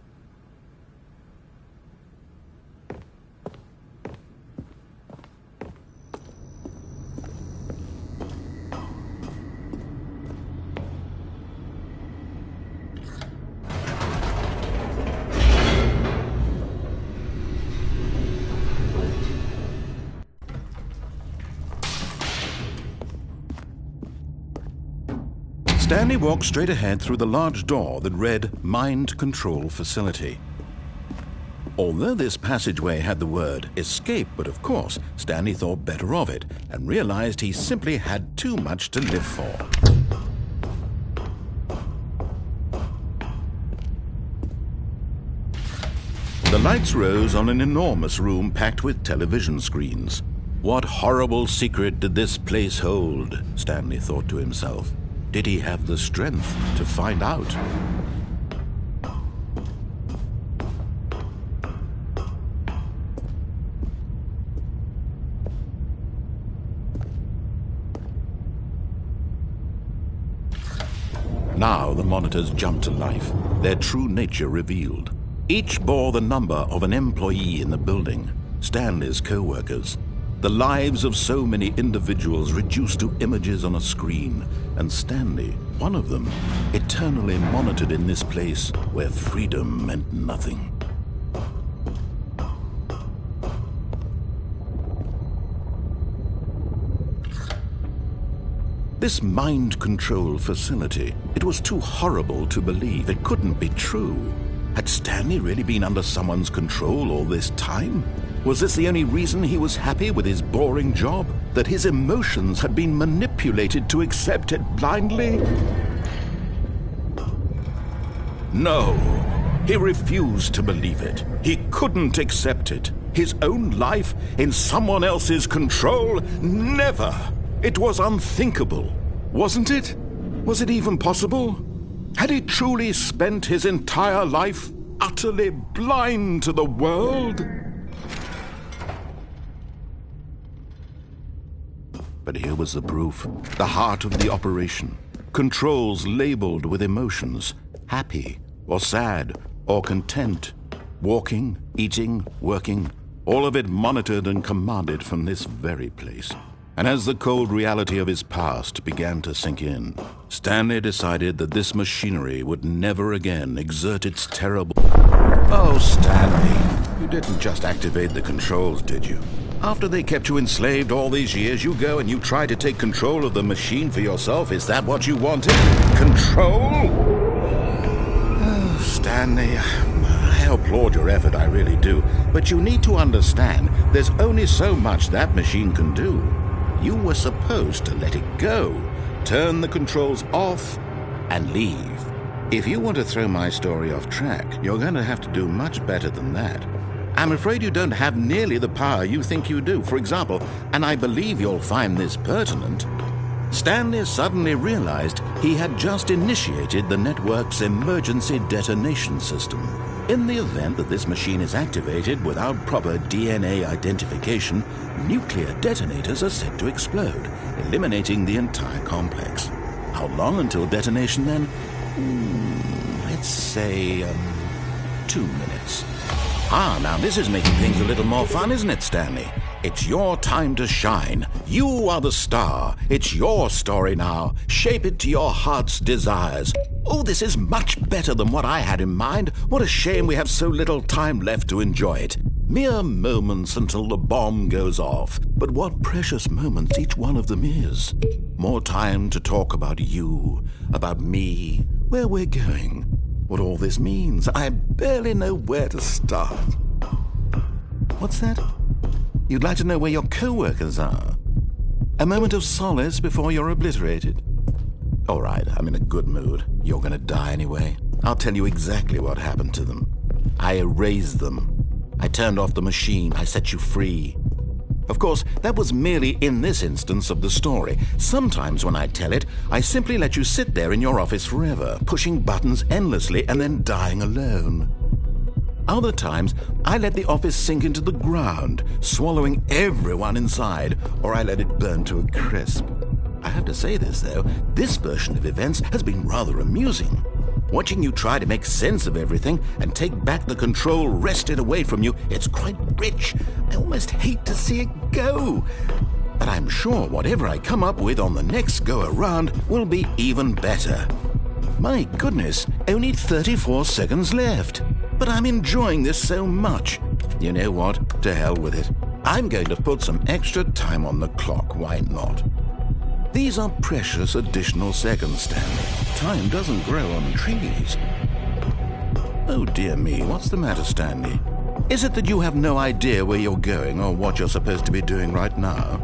Stanley walked straight ahead through the large door that read Mind Control Facility. Although this passageway had the word escape, but of course, Stanley thought better of it and realized he simply had too much to live for. The lights rose on an enormous room packed with television screens. What horrible secret did this place hold? Stanley thought to himself. Did he have the strength to find out? Now the monitors jumped to life, their true nature revealed. Each bore the number of an employee in the building, Stanley's co-workers. The lives of so many individuals reduced to images on a screen, and Stanley, one of them, eternally monitored in this place where freedom meant nothing. This mind control facility, it was too horrible to believe. It couldn't be true. Had Stanley really been under someone's control all this time? Was this the only reason he was happy with his boring job? That his emotions had been manipulated to accept it blindly? No, he refused to believe it. He couldn't accept it. His own life in someone else's control? Never! It was unthinkable, wasn't it? Was it even possible? Had he truly spent his entire life utterly blind to the world? But here was the proof, the heart of the operation. Controls labeled with emotions, happy or sad or content. Walking, eating, working, all of it monitored and commanded from this very place. And as the cold reality of his past began to sink in, Stanley decided that this machinery would never again exert its terrible... Oh, Stanley, you didn't just activate the controls, did you? After they kept you enslaved all these years, you go and you try to take control of the machine for yourself. Is that what you wanted? Control? Oh, Stanley, I applaud your effort, I really do. But you need to understand, there's only so much that machine can do. You were supposed to let it go, turn the controls off, and leave. If you want to throw my story off track, you're going to have to do much better than that. I'm afraid you don't have nearly the power you think you do. For example, and I believe you'll find this pertinent, Stanley suddenly realized he had just initiated the network's emergency detonation system. In the event that this machine is activated without proper DNA identification, nuclear detonators are set to explode, eliminating the entire complex. How long until detonation then? Let's say 2 minutes. Now this is making things a little more fun, isn't it, Stanley? It's your time to shine. You are the star. It's your story now. Shape it to your heart's desires. Oh, this is much better than what I had in mind. What a shame we have so little time left to enjoy it. Mere moments until the bomb goes off. But what precious moments each one of them is. More time to talk about you, about me, where we're going. what all this means. I barely know where to start. What's that? You'd like to know where your co-workers are? A moment of solace before you're obliterated? All right, I'm in a good mood. You're gonna die anyway. I'll tell you exactly what happened to them. I erased them. I turned off the machine. I set you free. Of course, that was merely in this instance of the story. Sometimes when I tell it, I simply let you sit there in your office forever, pushing buttons endlessly and then dying alone. Other times, I let the office sink into the ground, swallowing everyone inside, or I let it burn to a crisp. I have to say this, though, this version of events has been rather amusing. Watching you try to make sense of everything and take back the control wrested away from you, it's quite rich. I almost hate to see it go. But I'm sure whatever I come up with on the next go-around will be even better. My goodness, only 34 seconds left. But I'm enjoying this so much. You know what? To hell with it. I'm going to put some extra time on the clock, why not? These are precious additional seconds, Stanley. Time doesn't grow on trees. Oh dear me, what's the matter, Stanley? Is it that you have no idea where you're going or what you're supposed to be doing right now?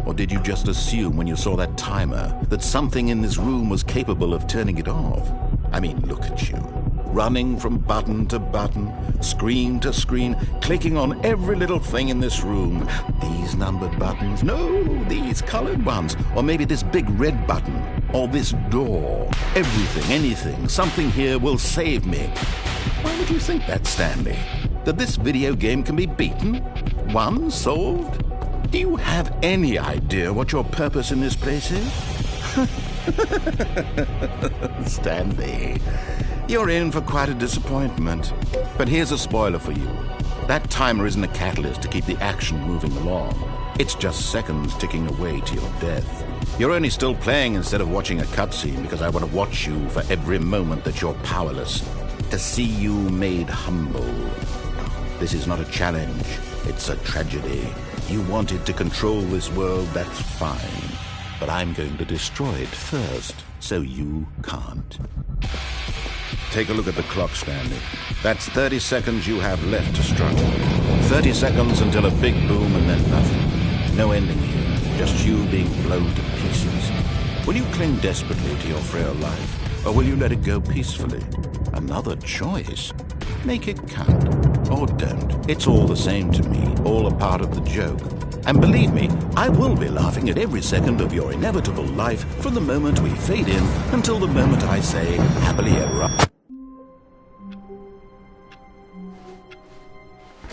Or did you just assume when you saw that timer that something in this room was capable of turning it off? I mean, look at you. Running from button to button, screen to screen, clicking on every little thing in this room. These numbered buttons, no, these colored ones, or maybe this big red button, or this door. Everything, anything, something here will save me. Why would you think that, Stanley? That this video game can be beaten? Won? Solved? Do you have any idea what your purpose in this place is? Stanley, you're in for quite a disappointment. But here's a spoiler for you. That timer isn't a catalyst to keep the action moving along. It's just seconds ticking away to your death. You're only still playing instead of watching a cutscene because I want to watch you for every moment that you're powerless, to see you made humble. This is not a challenge. It's a tragedy. You wanted to control this world, that's fine. But I'm going to destroy it first, so you can't. Take a look at the clock, Stanley. That's 30 seconds you have left to struggle. 30 seconds until a big boom and then nothing. No ending here, just you being blown to pieces. Will you cling desperately to your frail life, or will you let it go peacefully? Another choice. Make it count. Or don't. It's all the same to me, all a part of the joke. And believe me, I will be laughing at every second of your inevitable life from the moment we fade in until the moment I say, happily ever after.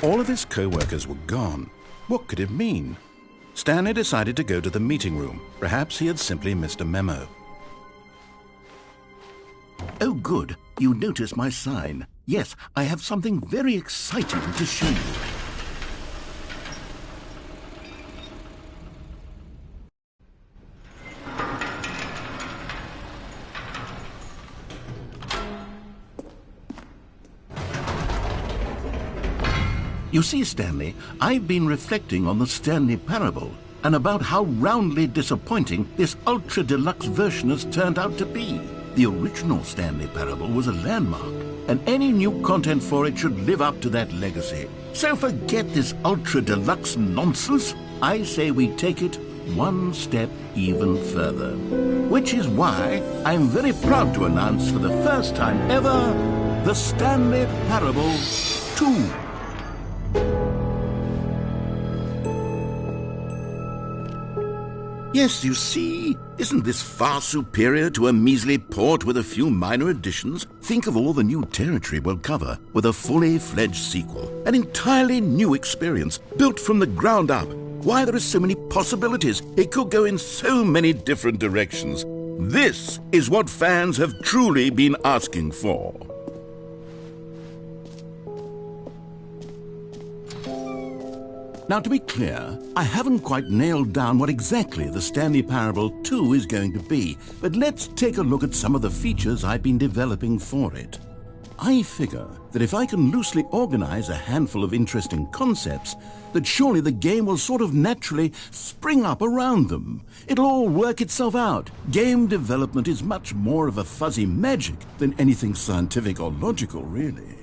All of his co-workers were gone. What could it mean? Stanley decided to go to the meeting room. Perhaps he had simply missed a memo. Oh, good. You noticed my sign. Yes, I have something very exciting to show you. You see, Stanley, I've been reflecting on the Stanley Parable and about how roundly disappointing this Ultra Deluxe version has turned out to be. The original Stanley Parable was a landmark, and any new content for it should live up to that legacy. So forget this Ultra Deluxe nonsense. I say we take it one step even further. Which is why I'm very proud to announce for the first time ever, the Stanley Parable 2. Yes, you see, isn't this far superior to a measly port with a few minor additions? Think of all the new territory we'll cover with a fully fledged sequel. An entirely new experience, built from the ground up. Why, there are so many possibilities. It could go in so many different directions. This is what fans have truly been asking for. Now, to be clear, I haven't quite nailed down what exactly the Stanley Parable 2 is going to be, but let's take a look at some of the features I've been developing for it. I figure that if I can loosely organize a handful of interesting concepts, that surely the game will sort of naturally spring up around them. It'll all work itself out. Game development is much more of a fuzzy magic than anything scientific or logical, really.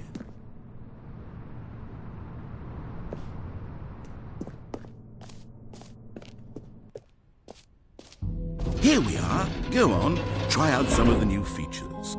Here we are. Go on, try out some of the new features.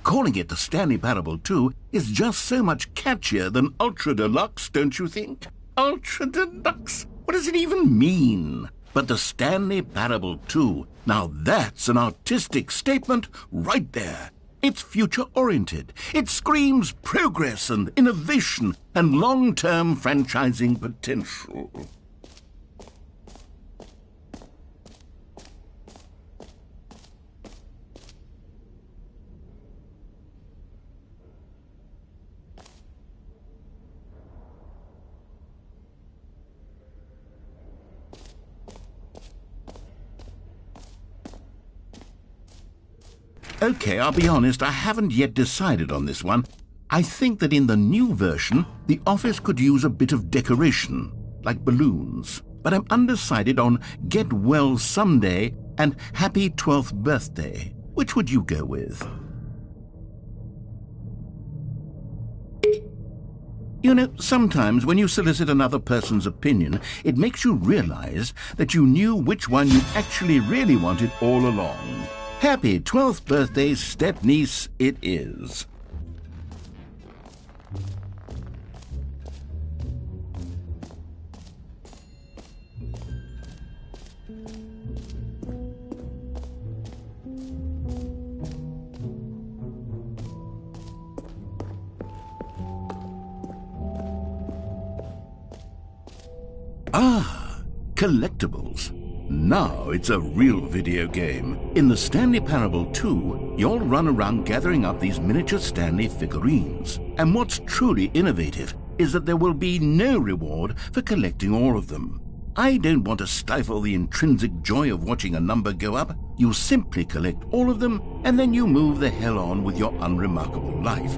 Calling it the Stanley Parable 2 is just so much catchier than Ultra Deluxe, don't you think? Ultra Deluxe? What does it even mean? But the Stanley Parable 2, now that's an artistic statement right there. It's future-oriented. It screams progress and innovation and long-term franchising potential. Okay, I'll be honest, I haven't yet decided on this one. I think that in the new version, the office could use a bit of decoration, like balloons. But I'm undecided on Get Well Someday and Happy 12th Birthday. Which would you go with? You know, sometimes when you solicit another person's opinion, it makes you realize that you knew which one you actually really wanted all along. Happy 12th birthday, step-niece, it is. Ah, collectibles. Now it's a real video game. In the Stanley Parable 2, you'll run around gathering up these miniature Stanley figurines. And what's truly innovative is that there will be no reward for collecting all of them. I don't want to stifle the intrinsic joy of watching a number go up. You simply collect all of them, and then you move the hell on with your unremarkable life.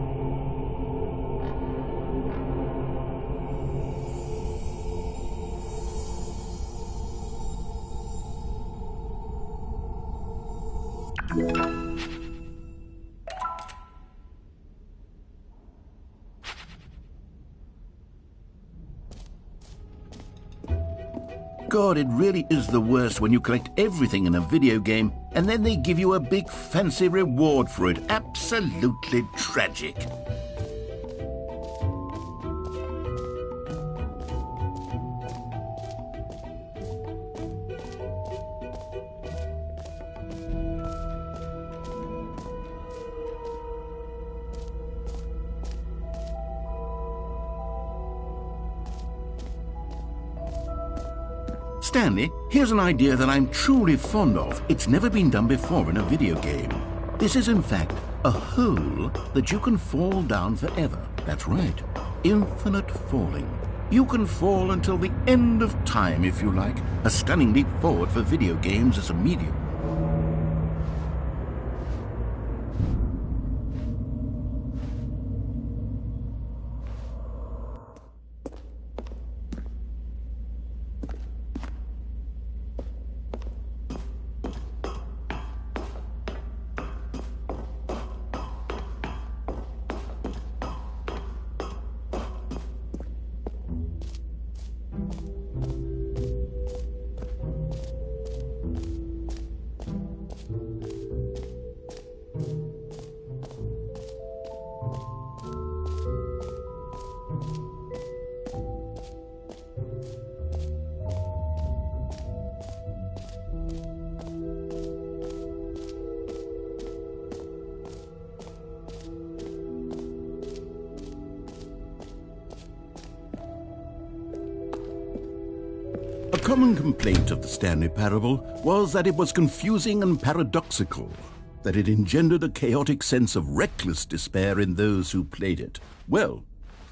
God, it really is the worst when you collect everything in a video game and then they give you a big fancy reward for it. Absolutely tragic. Stanley, here's an idea that I'm truly fond of. It's never been done before in a video game. This is, in fact, a hole that you can fall down forever. That's right. Infinite falling. You can fall until the end of time, if you like. A stunning leap forward for video games as a medium. A common complaint of the Stanley Parable was that it was confusing and paradoxical, that it engendered a chaotic sense of reckless despair in those who played it. Well,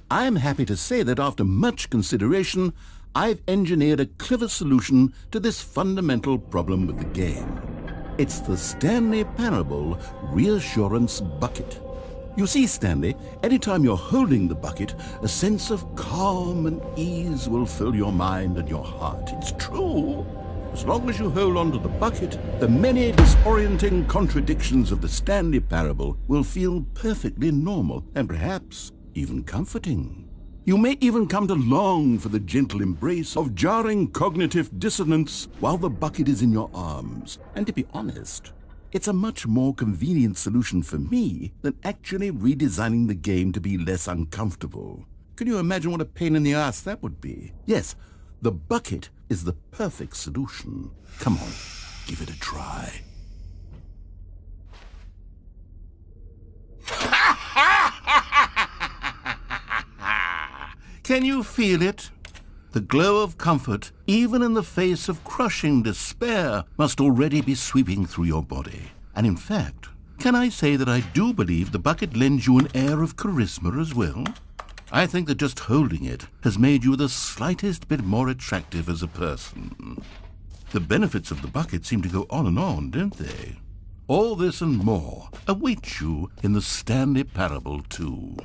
I am happy to say that after much consideration, I've engineered a clever solution to this fundamental problem with the game. It's the Stanley Parable Reassurance Bucket. You see, Stanley, anytime you're holding the bucket, a sense of calm and ease will fill your mind and your heart. It's true. As long as you hold on to the bucket, the many disorienting contradictions of the Stanley Parable will feel perfectly normal and perhaps even comforting. You may even come to long for the gentle embrace of jarring cognitive dissonance while the bucket is in your arms. And to be honest, it's a much more convenient solution for me than actually redesigning the game to be less uncomfortable. Can you imagine what a pain in the ass that would be? Yes, the bucket is the perfect solution. Come on, give it a try. Can you feel it? The glow of comfort, even in the face of crushing despair, must already be sweeping through your body. And in fact, can I say that I do believe the bucket lends you an air of charisma as well? I think that just holding it has made you the slightest bit more attractive as a person. The benefits of the bucket seem to go on, don't they? All this and more await you in the Stanley Parable 2.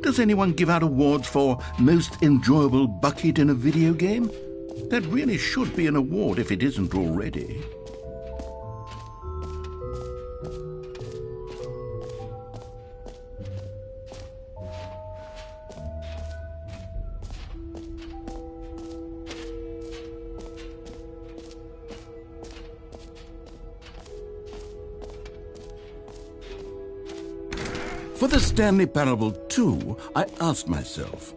Does anyone give out awards for most enjoyable bucket in a video game? That really should be an award if it isn't already. For the Stanley Parable 2, I asked myself,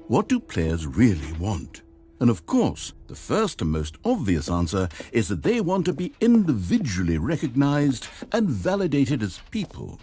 what do players really want? And of course, the first and most obvious answer is that they want to be individually recognized and validated as people.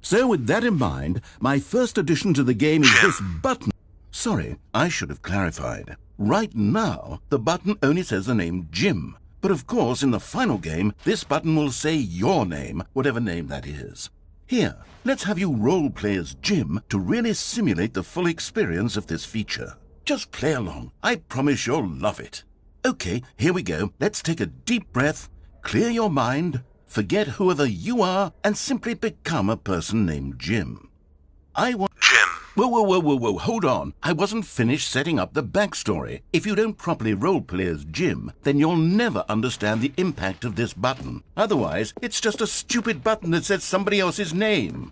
So with that in mind, my first addition to the game is this button. Sorry, I should have clarified. Right now, the button only says the name Jim. But of course, in the final game, this button will say your name, whatever name that is. Here, let's have you role-play as Jim to really simulate the full experience of this feature. Just play along. I promise you'll love it. Okay, here we go. Let's take a deep breath, clear your mind, forget whoever you are, and simply become a person named Jim. I want... Jim. Whoa, hold on. I wasn't finished setting up the backstory. If you don't properly roleplay as Jim, then you'll never understand the impact of this button. Otherwise, it's just a stupid button that says somebody else's name.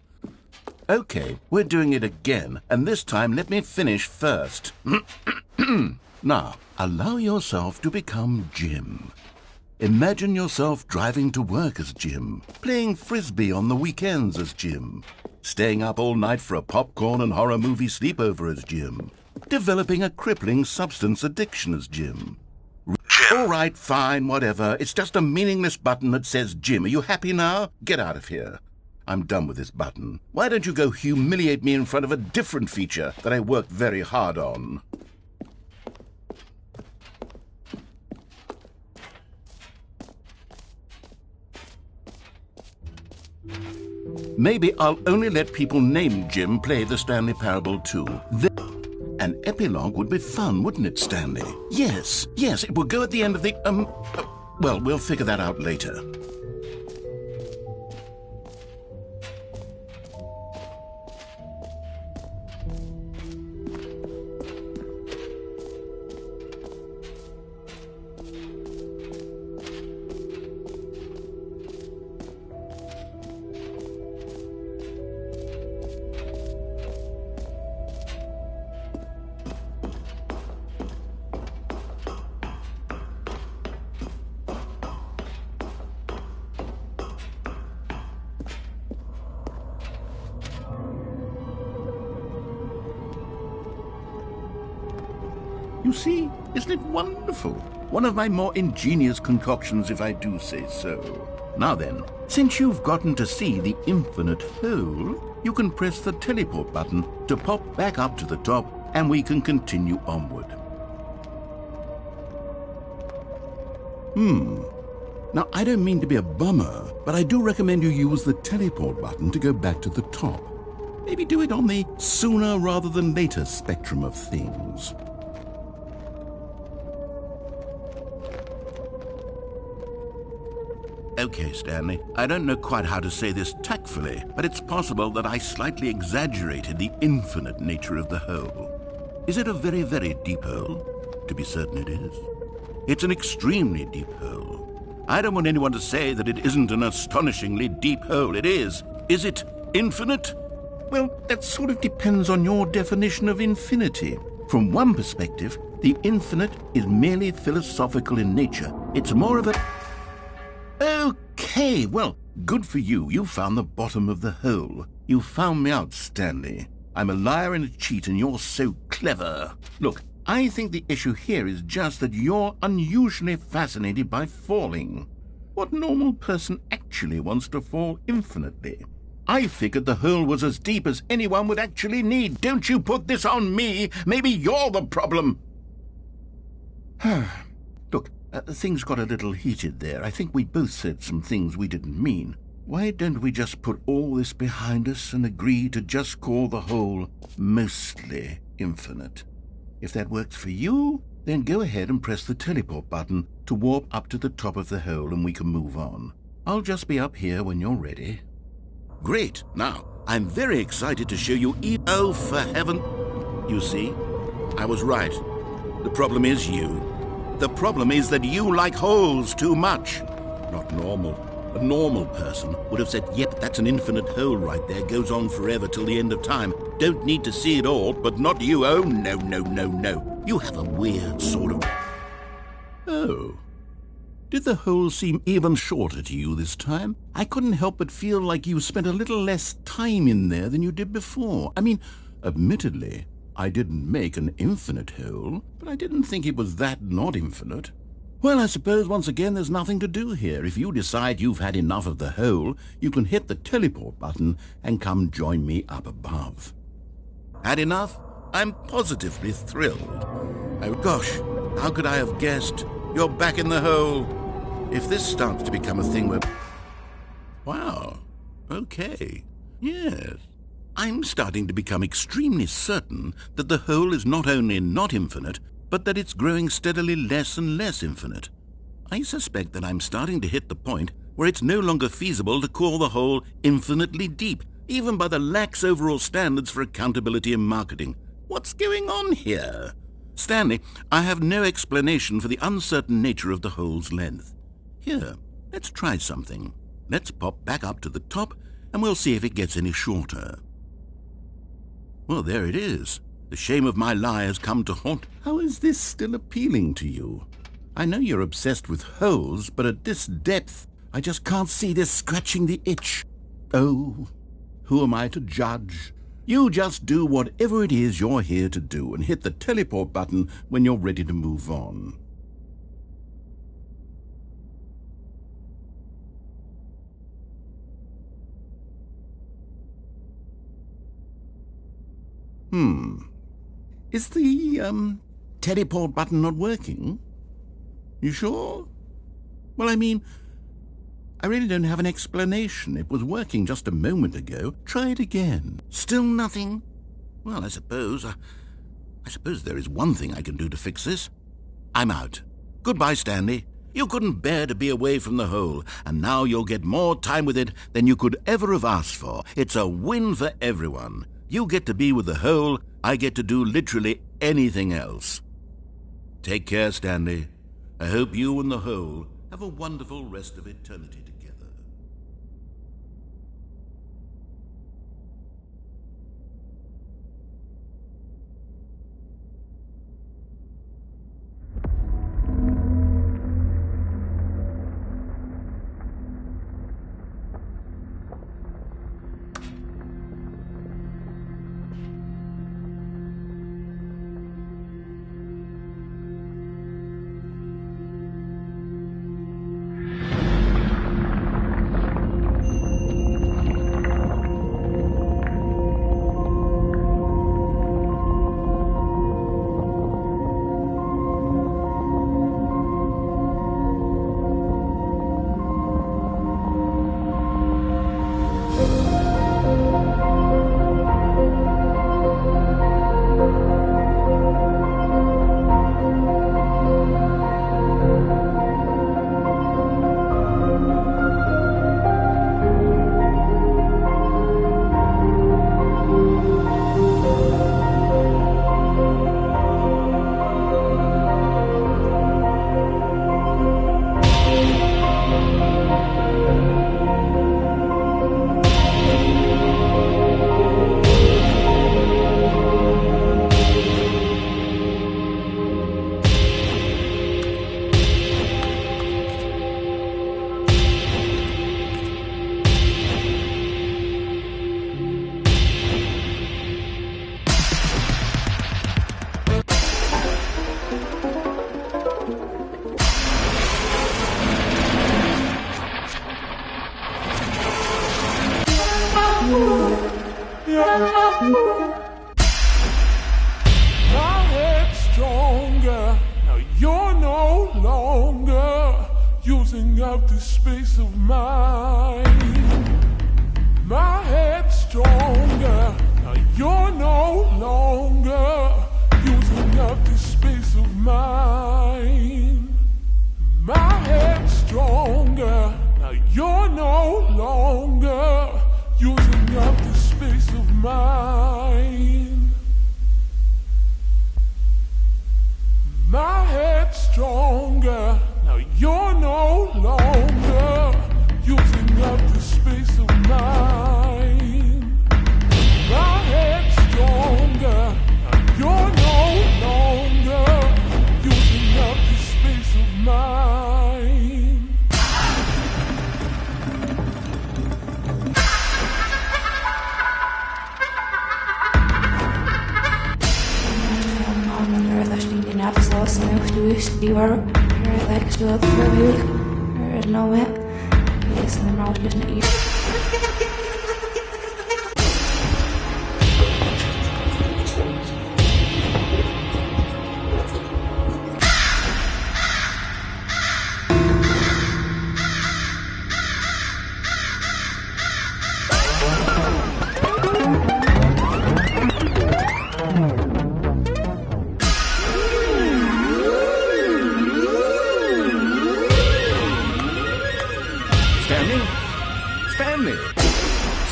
Okay, we're doing it again, and this time let me finish first. Now, allow yourself to become Jim. Imagine yourself driving to work as Jim, playing frisbee on the weekends as Jim, staying up all night for a popcorn and horror movie sleepover as Jim, developing a crippling substance addiction as Jim. Jim. Jim. All right, fine, whatever. It's just a meaningless button that says Jim. Are you happy now? Get out of here. I'm done with this button. Why don't you go humiliate me in front of a different feature that I worked very hard on? Maybe I'll only let people named Jim play the Stanley Parable too. An epilogue would be fun, wouldn't it, Stanley? Yes, it will go at the end of the, well, we'll figure that out later. You see, isn't it wonderful? One of my more ingenious concoctions, if I do say so. Now then, since you've gotten to see the infinite hole, you can press the teleport button to pop back up to the top, and we can continue onward. Now, I don't mean to be a bummer, but I do recommend you use the teleport button to go back to the top. Maybe do it on the sooner rather than later spectrum of things. Okay, Stanley, I don't know quite how to say this tactfully, but it's possible that I slightly exaggerated the infinite nature of the hole. Is it a very, very deep hole? To be certain it is. It's an extremely deep hole. I don't want anyone to say that it isn't an astonishingly deep hole. It is. Is it infinite? Well, that sort of depends on your definition of infinity. From one perspective, the infinite is merely philosophical in nature. It's more of a... Okay, well, good for you. You found the bottom of the hole. You found me out, Stanley. I'm a liar and a cheat, and you're so clever. Look, I think the issue here is just that you're unusually fascinated by falling. What normal person actually wants to fall infinitely? I figured the hole was as deep as anyone would actually need. Don't you put this on me. Maybe you're the problem. Look, things got a little heated there. I think we both said some things we didn't mean. Why don't we just put all this behind us and agree to just call the hole mostly infinite? If that works for you, then go ahead and press the teleport button to warp up to the top of the hole and we can move on. I'll just be up here when you're ready. Great. Now, I'm very excited to show you Oh, for heaven... You see, I was right. The problem is you. The problem is that you like holes too much. Not normal. A normal person would have said, yep, that's an infinite hole right there, goes on forever till the end of time. Don't need to see it all, but not you. Oh, no, no, no, no. You have a weird sort of... Oh. Did the hole seem even shorter to you this time? I couldn't help but feel like you spent a little less time in there than you did before. I mean, admittedly, I didn't make an infinite hole, but I didn't think it was that not infinite. Well, I suppose once again there's nothing to do here. If you decide you've had enough of the hole, you can hit the teleport button and come join me up above. Had enough? I'm positively thrilled. Oh gosh, how could I have guessed? You're back in the hole. If this starts to become a thing where... Wow, okay, yes. I'm starting to become extremely certain that the hole is not only not infinite, but that it's growing steadily less and less infinite. I suspect that I'm starting to hit the point where it's no longer feasible to call the hole infinitely deep, even by the lax overall standards for accountability in marketing. What's going on here? Stanley, I have no explanation for the uncertain nature of the hole's length. Here, let's try something. Let's pop back up to the top, and we'll see if it gets any shorter. Well, there it is. The shame of my lie has come to haunt. How is this still appealing to you? I know you're obsessed with holes, but at this depth, I just can't see this scratching the itch. Oh, who am I to judge? You just do whatever it is you're here to do and hit the teleport button when you're ready to move on. Is the, teleport button not working? You sure? Well, I mean, I really don't have an explanation. It was working just a moment ago. Try it again. Still nothing? Well, I suppose there is one thing I can do to fix this. I'm out. Goodbye, Stanley. You couldn't bear to be away from the hole, and now you'll get more time with it than you could ever have asked for. It's a win for everyone. You get to be with the hole, I get to do literally anything else. Take care, Stanley. I hope you and the hole have a wonderful rest of eternity together. My head's stronger. Now you're no longer using up the space of mine. My head's stronger. Now you're no longer using up the space of mine. My head's stronger. Now you're no longer using up the space of mine. My head's stronger. Now you're no longer using up the space of mine. My head's stronger. Now you're no longer using up the space of mine.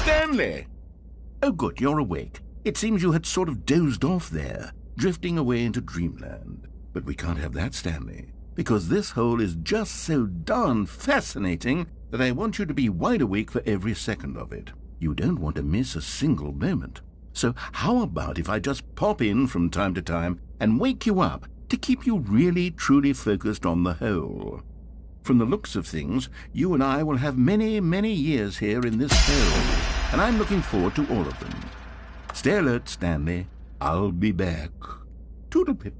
Stanley! Oh, good, you're awake. It seems you had sort of dozed off there, drifting away into dreamland. But we can't have that, Stanley, because this hole is just so darn fascinating that I want you to be wide awake for every second of it. You don't want to miss a single moment. So how about if I just pop in from time to time and wake you up to keep you really, truly focused on the hole? From the looks of things, you and I will have many, many years here in this hole, and I'm looking forward to all of them. Stay alert, Stanley. I'll be back. Toodle-pip.